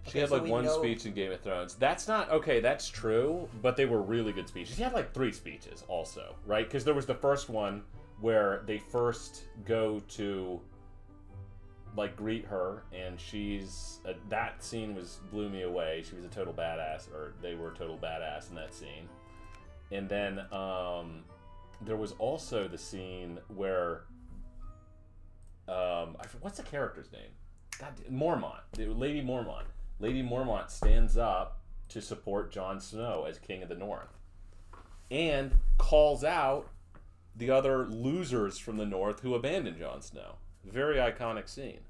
She had one speech in Game of Thrones. That's not okay. That's true, but they were really good speeches. She had 3 speeches also, right? Because there was the first one where they first go to greet her, and she's that scene blew me away. She was a total badass, or they were a total badass in that scene. And then there was also the scene where what's the character's name? God, Mormont, Lady Mormont. Lady Mormont stands up to support Jon Snow as King of the North, and calls out the other losers from the North who abandoned Jon Snow. Very iconic scene.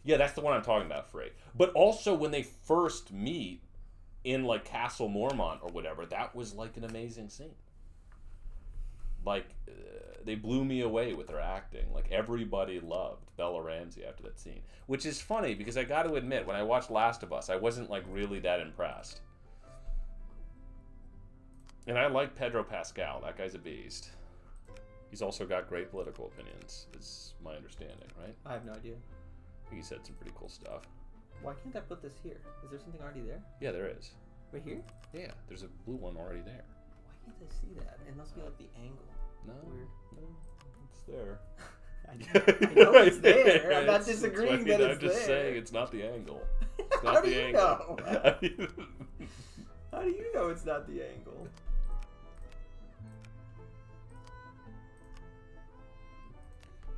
Yeah, that's the one I'm talking about, Frey. But also when they first meet in Castle Mormont or whatever, that was an amazing scene. They blew me away with their acting. Everybody loved Bella Ramsey after that scene, which is funny because I got to admit, when I watched Last of Us, I wasn't really that impressed. And I like Pedro Pascal. That guy's a beast. He's also got great political opinions, is my understanding, right? I have no idea. I think he said some pretty cool stuff. Why can't I put this here? Is there something already there? Yeah, there is. Right here? Yeah, there's a blue one already there. Why can't I see that? It must be the angle. No, weird. No, it's there. I know it's there. I'm not disagreeing that it's there. I'm just saying it's not the angle. It's not How do the you angle. know? How do you know it's not the angle?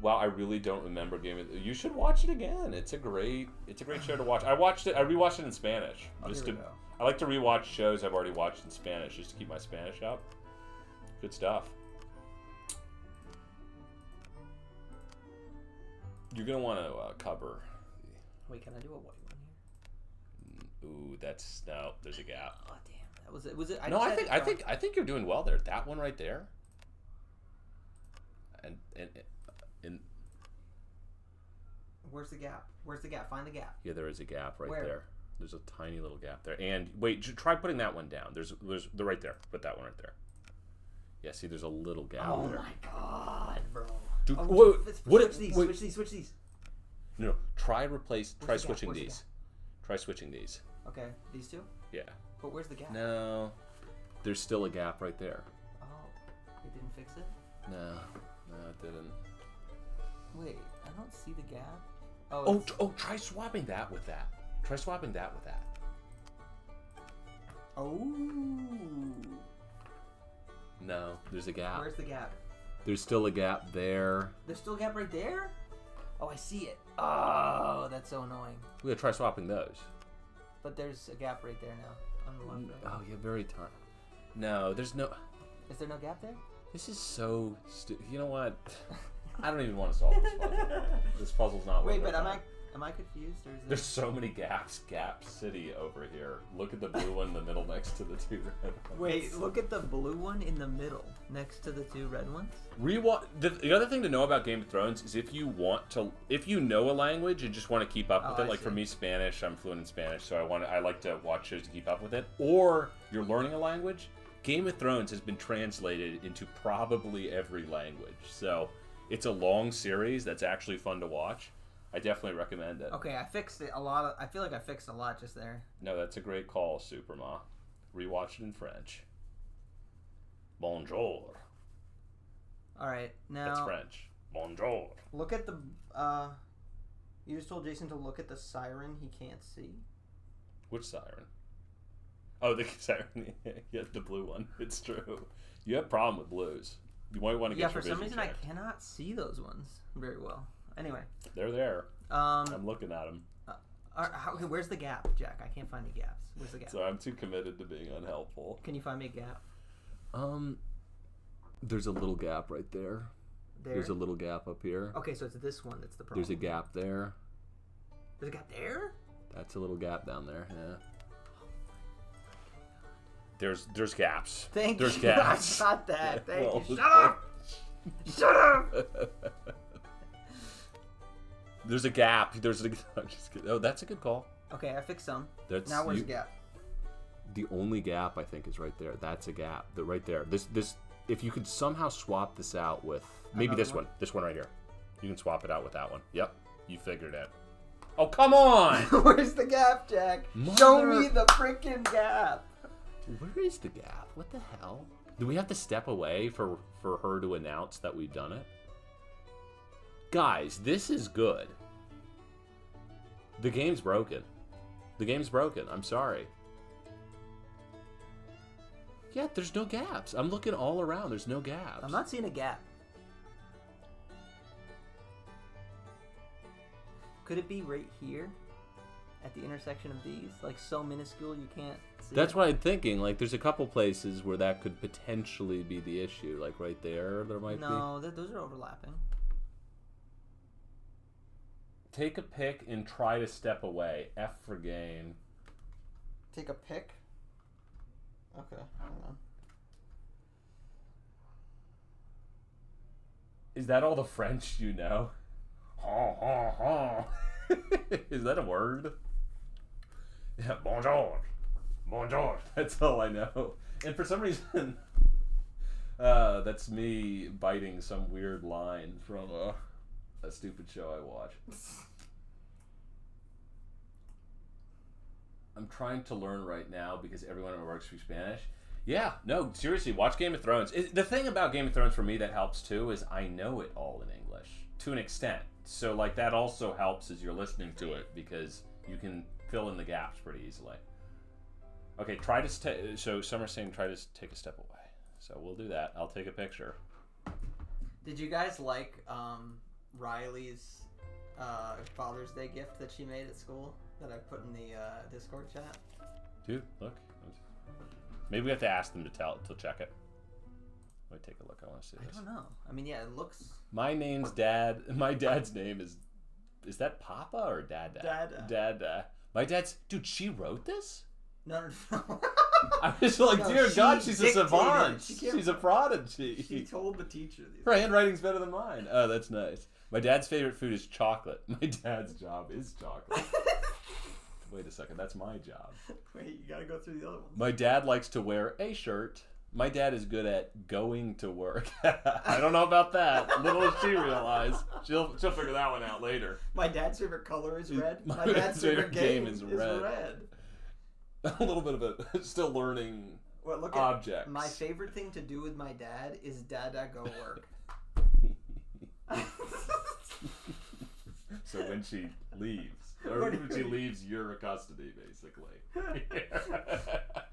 wow, I really don't remember Game of. You should watch it again. It's a great show to watch. I rewatched it in Spanish. Oh, here we go. I like to rewatch shows I've already watched in Spanish just to keep my Spanish up. Good stuff. You're gonna want to cover. Wait, can I do a white one here? Ooh, there's a gap. Oh damn, that was it. Was it? I think you're doing well there. That one right there. And where's the gap? Where's the gap? Find the gap. yeah, there is a gap right Where? there. There's a tiny little gap there. And wait, try putting that one down. There's the right there. Put that one right there. Yeah, see, there's a little gap there. Oh my god, bro. Dude, Oh, switch switch these. No, try switching Where's the these. gap? Try switching these. Okay, these two. Yeah. But where's the gap? No, there's still a gap right there. Oh, it didn't fix it. No, it didn't. Wait, I don't see the gap. Oh, Try swapping that with that. Try swapping that with that. Oh. No, there's a gap. Where's the gap? There's still a gap there. There's still a gap right there? Oh, I see it. Oh, that's so annoying. We gotta try swapping those. But there's a gap right there now. On the left. Oh, yeah, very tiny. No, there's no. Is there no gap there? This is so stupid. You know what? I don't even want to solve this puzzle. This puzzle's not. Wait, worth but our time. am I confused or is There's so many gaps. Gap City over here. Look at the blue one in the middle next to the two red ones. Wait, look at the blue one in the middle next to the two red ones. The other thing to know about Game of Thrones is if you know a language and just want to keep up with it. Like for me, Spanish, I'm fluent in Spanish, so I like to watch shows to keep up with it. Or you're learning a language. Game of Thrones has been translated into probably every language, so it's a long series that's actually fun to watch. I definitely recommend it. Okay, I fixed it a lot. I feel like I fixed a lot just there. No, that's a great call, Superma. Rewatch it in French. Bonjour. All right, now That's French. Bonjour. look at the. You just told Jason to look at the siren he can't see. Which siren? Oh, the siren. Yeah, the blue one. It's true. You have a problem with blues. You might want to get your for some vision reason checked. I cannot see those ones very well. Anyway, They're there. I'm looking at them. okay, where's the gap, Jack? I can't find any gaps. Where's the gap? So I'm too committed to being unhelpful. Can you find me a gap? There's a little gap right there. There. There's a little gap up here. Okay, so it's this one that's the problem. There's a gap there. There's a gap there? That's a little gap down there. Yeah. There's gaps. There's you. gaps. I got that. Thank Well, you. Shut up! Shut up! There's a gap. I'm just kidding. Oh, that's a good call. Okay, I fixed some. That's Now where's the gap? The only gap I think is right there. That's a gap. Right there. This. If you could somehow swap this out with maybe Another this one? one. This one right here. You can swap it out with that one. Yep. You figured it. Oh, come on! Where's the gap, Jack? Show me the freaking gap. Where is the gap? What the hell? Do we have to step away for her to announce that we've done it? Guys, this is good. The game's broken. The game's broken. I'm sorry. Yeah, there's no gaps. I'm looking all around. There's no gaps. I'm not seeing a gap. Could it be right here? At the intersection of these? Like so minuscule you can't see That's it? what I'm thinking. Like, there's a couple places where that could potentially be the issue. Like, right there might be. No, those are overlapping. Take a pick and try to step away. F for game. Take a pick? Okay, hang on. Is that all the French you know? Ha ha ha. Is that a word? Yeah, bonjour. Bonjour. That's all I know. And for some reason, that's me biting some weird line from a stupid show I watch. I'm trying to learn right now because everyone at my work speaks Spanish. Yeah, no, seriously, watch Game of Thrones. The thing about Game of Thrones for me that helps too is I know it all in English to an extent. So like that also helps as you're listening to it because you can fill in the gaps pretty easily. Okay, try to so Summer's saying try to take a step away. So we'll do that. I'll take a picture. Did you guys like Riley's Father's Day gift that she made at school that I put in the Discord chat? Dude, look. Maybe we have to ask them to check it. Let me take a look. I want to see this. I don't know. I mean, yeah, it looks... My name's Dad. My dad's name is... Is that Papa or Dada? Dada. Dada. My dad's... Dude, she wrote this? No. I was like, No, dear she God, she's a dictated savant. it. She can't- She's a prodigy. She told the teacher these. Her handwriting's better than mine. Oh, that's nice. My dad's favorite food is chocolate. My dad's job is chocolate. Wait a second, that's my job. Wait, you gotta go through the other ones. My dad likes to wear a shirt. My dad is good at going to work. I don't know about that. Little does she realize. She'll figure that one out later. My dad's favorite color is red. My My dad's favorite game is red. red. A little bit of a still learning Well, look objects. at my favorite thing to do with my dad is Dada go work. So when she leaves, or when she leaves your custody, basically.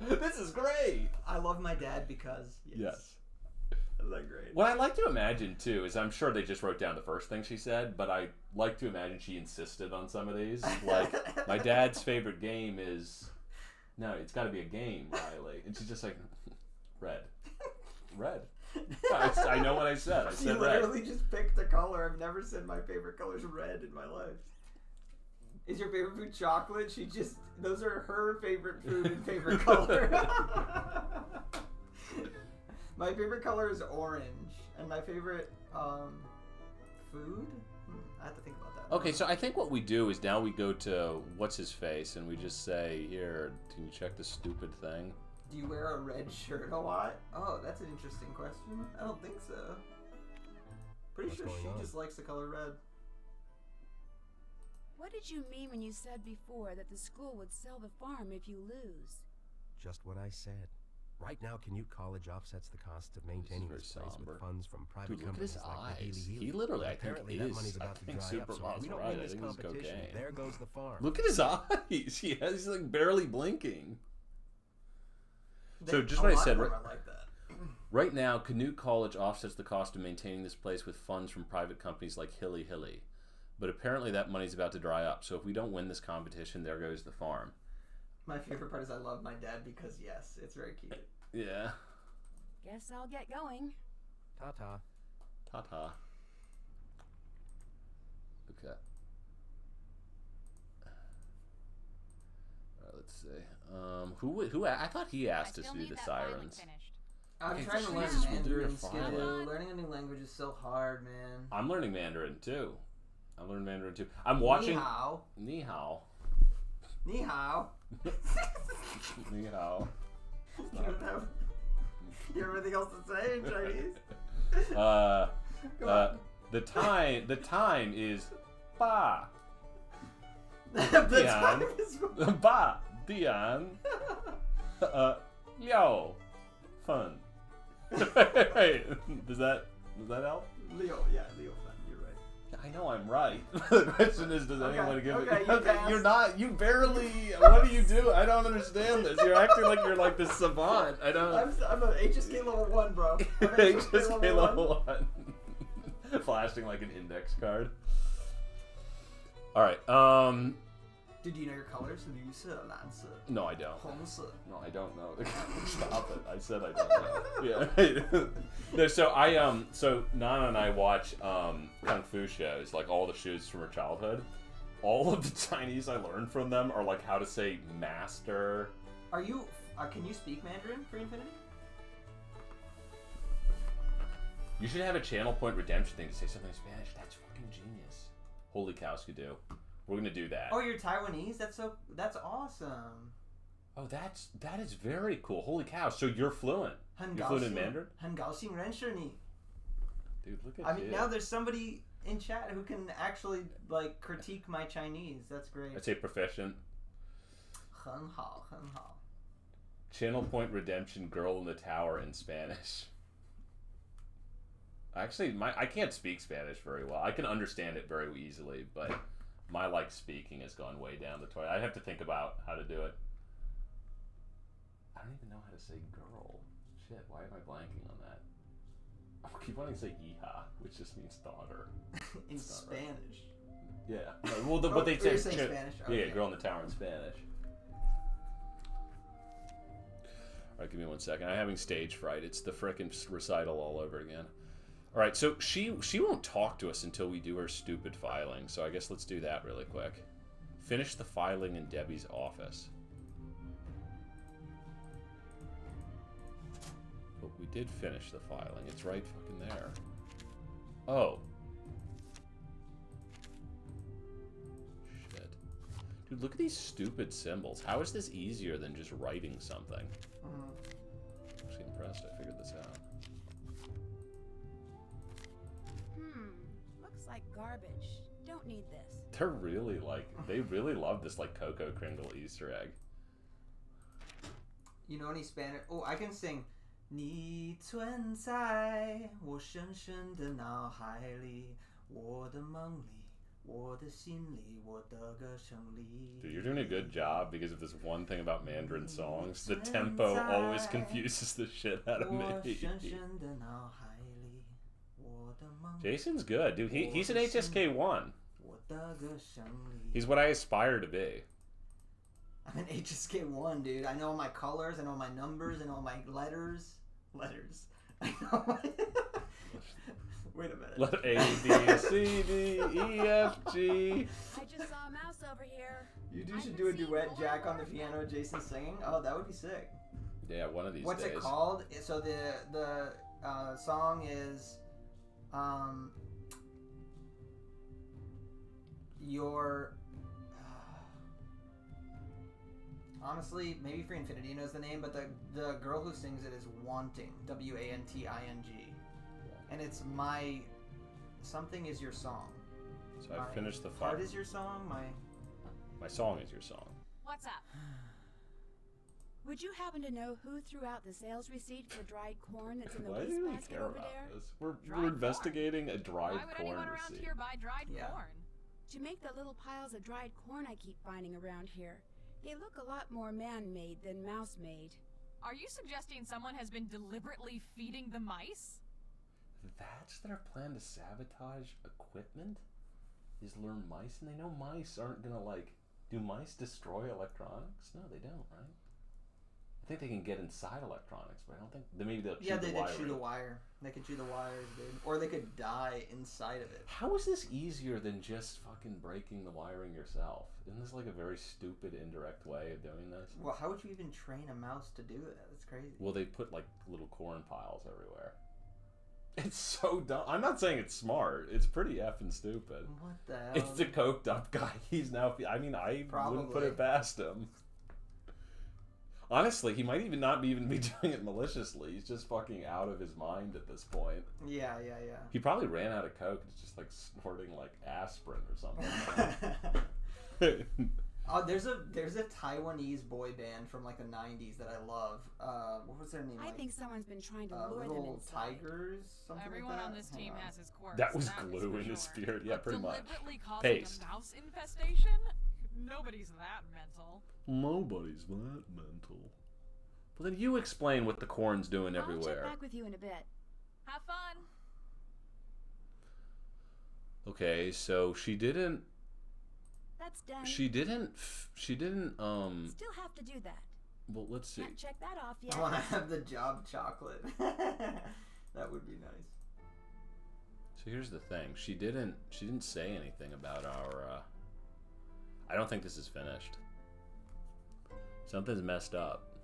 This is great. I love my dad because Yes. Isn't that great? What I like to imagine too is I'm sure they just wrote down the first thing she said, but I like to imagine she insisted on some of these. Like, my dad's favorite game is no, it's got to be a game, Riley, and she's just like red. I know what I said. I She said red. literally just picked a color. I've never said my favorite color is red in my life. Is your favorite food chocolate? Those are her favorite food and favorite color. My favorite color is orange, and my favorite food? I have to think about that. Okay, so I think what we do is now we go to what's his face and we just say, here, can you check this stupid thing? Do you wear a red shirt a lot? Oh, that's an interesting question. I don't think so. Pretty What's sure going she on? just likes the color red. What did you mean when you said before that the school would sell the farm if you lose? Just what I said. Right now, Canute College offsets the cost of maintaining very this place somber. with funds from private Dude, look at his companies like the eyes. Healy. He literally, I think, Apparently, is. that money's about I to think dry Super up, so Bob's if we don't right. win I this think it's competition, cocaine. there goes the farm. Look at his eyes. He's like barely blinking. So just what I said, right, like that. right now, Canute College offsets the cost of maintaining this place with funds from private companies like Hilly Hilly. But apparently that money's about to dry up. So if we don't win this competition, there goes the farm. My favorite part is I love my dad because yes, it's very cute. Yeah. Guess I'll get going. Ta-ta. Ta-ta. Okay. All right, let's see. Who? I thought he asked us I to still do need the that filing sirens. finished. I'm Okay, trying to so learn Jesus, we'll do your Mandarin, filing. Skidoo. Learning a new language is so hard, man. I'm learning Mandarin too. I'm watching. Ni hao. Ni hao. Ni hao. Ni hao. You don't have... You have anything else to say in Chinese? Come on. The time is ba The Yeah. time is... ba dian liao fun. Wait, does that help? Leo, yeah, Leo Fan, you're right. I know I'm right. The question is, does Okay, anyone give okay, it? you pass. You're not. You barely. What do you do? I don't understand this. You're acting like you're like this savant. I don't. I'm a HSK level 1, bro. I'm HSK level 1. Flashing like an index card. All right. Did you know your colors? 绿色, 蓝色, No, I don't. 红色. No, I don't know. Stop it. I said I don't know. Yeah. No, so Nana and I watch kung fu shows, like all the shows from her childhood. All of the Chinese I learned from them are like how to say master. Are you... can you speak Mandarin for Infinity? You should have a channel point redemption thing to say something in Spanish. That's fucking genius. Holy cow, Skidoo. We're gonna do that. Oh, you're Taiwanese? That's awesome. Oh, that is very cool. Holy cow. So you're fluent. You're fluent in Mandarin? 很高兴认识你. Dude, look at I mean, you. now there's somebody in chat who can actually, like, critique my Chinese. That's great. I'd say proficient. 很好, 很好. Channel point redemption girl in the tower in Spanish. Actually, I can't speak Spanish very well. I can understand it very easily, but my speaking has gone way down the toilet. I have to think about how to do it. I don't even know how to say girl. Shit, why am I blanking on that? I keep wanting to say Yeehaw, which just means daughter. in That's not right. Spanish. Yeah. No, well, what they you're say. saying Spanish. Yeah, Okay. Girl in the Tower in Spanish. All right, give me 1 second. I'm having stage fright. It's the frickin' recital all over again. All right, so she won't talk to us until we do her stupid filing. So I guess let's do that really quick. Finish the filing in Debbie's office. But we did finish the filing. It's right fucking there. Oh. Shit. Dude, look at these stupid symbols. How is this easier than just writing something? I'm actually impressed I figured this out. Looks like garbage. Don't need this. They're really like, they really love this like Cocoa Kringle Easter egg. You know any Spanish? Oh, I can sing. 你存在我深深的脑海里，我的梦里，我的心里，我的歌声里。 Dude, you're doing a good job because of this one thing about Mandarin songs. The tempo always confuses the shit out of 我 me. 深深的脑海里，我的梦里， Jason's good, dude. He's an HSK1. 我的歌声里。 He's what I aspire to be. I'm an HSK1, dude. I know all my colors, I know my numbers, I know all my letters. Letters. I know my... Wait a minute. Let A, B, C, D, E, F, G. I just saw a mouse over here. You I should can do a see duet, more Jack on the perfect. piano, Jason singing. Oh, that would be sick. Yeah, one of these What's days. it called? So the song is your honestly, maybe Free Infinity knows the name, but the girl who sings it is Wanting, Wanting, and it's my something is your song. So I My finished the Heart fight. is your song. My song is your song. What's up? Would you happen to know who threw out the sales receipt for dried corn that's in the Why do you wastebasket care over about there? this? Dried We're corn? investigating a dried Why would corn anyone around receipt. here buy dried Yeah. corn? To make the little piles of dried corn I keep finding around here. They look a lot more man-made than mouse-made. Are you suggesting someone has been deliberately feeding the mice? That's their plan to sabotage equipment? Is lure mice? And they know mice aren't gonna like... Do mice destroy electronics? No, they don't, right? I think they can get inside electronics, but I don't think... Maybe they'll chew the They'd wiring. chew the wire. They could chew the wires, dude. Or they could die inside of it. How is this easier than just fucking breaking the wiring yourself? Isn't this like a very stupid, indirect way of doing this? Well, how would you even train a mouse to do that? That's crazy. Well, they put like little corn piles everywhere. It's so dumb. I'm not saying it's smart. It's pretty effing stupid. What the hell? It's the coked up guy. He's now... I mean, I wouldn't put Probably. it past him. Honestly, he might even not be doing it maliciously. He's just fucking out of his mind at this point. Yeah. He probably ran out of coke. It's just like snorting like aspirin or something. Oh, there's a Taiwanese boy band from like the 90s that I love. What was their name? I think someone's been trying to lure them Little inside. Tigers. Something Everyone like that. on this team Hang on. has his quirks. That was is glue for in his sure. spirit. Yeah, But pretty much. deliberately causing Paste. a mouse infestation? Nobody's that mental. Nobody's that mental. Well, then you explain what the corn's doing I'll everywhere. check back with you in a bit. Have fun. Okay, so she didn't. That's done. She didn't. Still have to do that. Well, let's see. Can't check that off yet. I want to have the job chocolate. That would be nice. So here's the thing. She didn't say anything about our. I don't think this is finished. Something's messed up.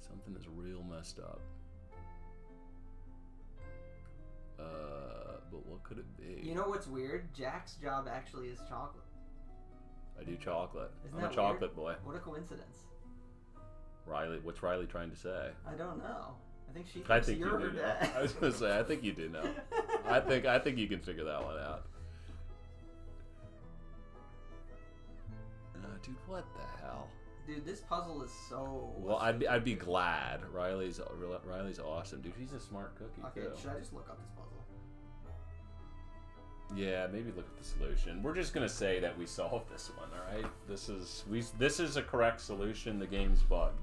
Something is real messed up. But what could it be? You know what's weird? Jack's job actually is chocolate. I do chocolate. Isn't I'm a that chocolate weird? boy. What a coincidence. Riley, what's Riley trying to say? I don't know. I think she I thinks think you're you her do know. dad. I was gonna say, I think you do know. I think you can figure that one out. Dude, what the hell? Dude, this puzzle is so... Well, I'd be glad. Riley's awesome, dude. She's a smart cookie Okay, too. should I just look up this puzzle? Yeah, maybe look at the solution. We're just gonna say that we solved this one. All right, this is a correct solution. The game's bugged.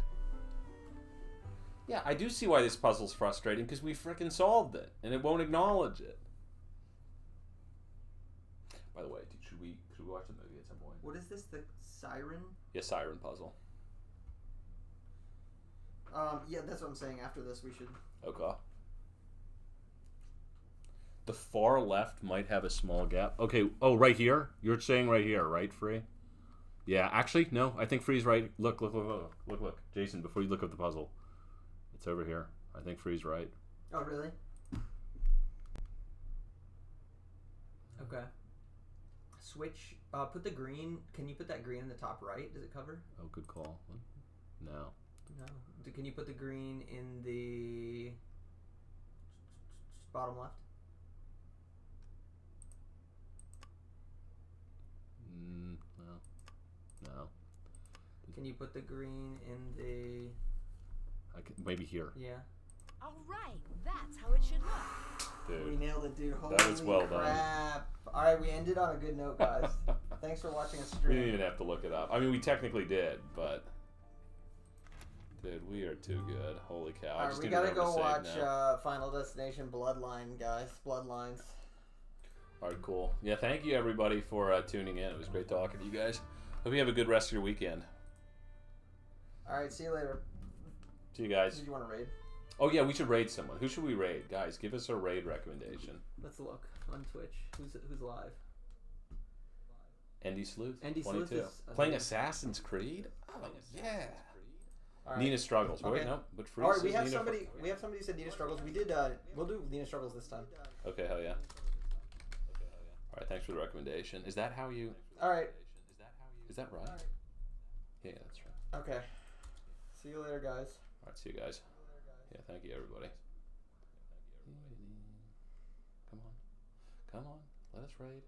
Yeah, I do see why this puzzle's frustrating because we frickin' solved it and it won't acknowledge it. By the way, should we watch the movie at some point? What is this? The Siren? Yeah, Siren Puzzle. Yeah, that's what I'm saying. After this, we should. Okay. The far left might have a small gap. Okay. Oh, right here. You're saying right here, right, Free? Yeah. Actually, no. I think Free's right. Look. Jason, before you look up the puzzle, it's over here. I think Free's right. Oh, really? Okay. Switch. Put the green. Can you put that green in the top right? Does it cover? Oh, good call. No. No. Can you put the green in the bottom left? No. Can you put the green in the? Maybe here. Yeah. All right, that's how it should look. We Dude. nailed it, dude. Holy That was well done. crap. All right, we ended on a good note, guys. Thanks for watching us We stream. didn't even have to look it up. I mean, we technically did, but dude, we are too good. Holy cow! All right, we gotta go watch Final Destination Bloodline, guys. Bloodlines. All right, cool. Yeah, thank you everybody for tuning in. It was great talking to you guys. Hope you have a good rest of your weekend. All right, see you later. See you guys. Did you want to raid? Oh yeah, we should raid someone. Who should we raid, guys? Give us a raid recommendation. Let's look on Twitch. Who's live? Andy Sleuth. Andy 22. Sleuth is Playing Assassin's Creed. Oh yeah. All right. Nina struggles. Okay. Wait, no, but Free All right, says we have Nina somebody. We have somebody who said Nina struggles. We did. We'll do Nina struggles this time. Okay, hell yeah. All right, thanks for the recommendation. Is that how you? All right. Is that right? Yeah, that's right. Okay. See you later, guys. All right, see you guys. Yeah, thank you everybody. Come on, let us raid.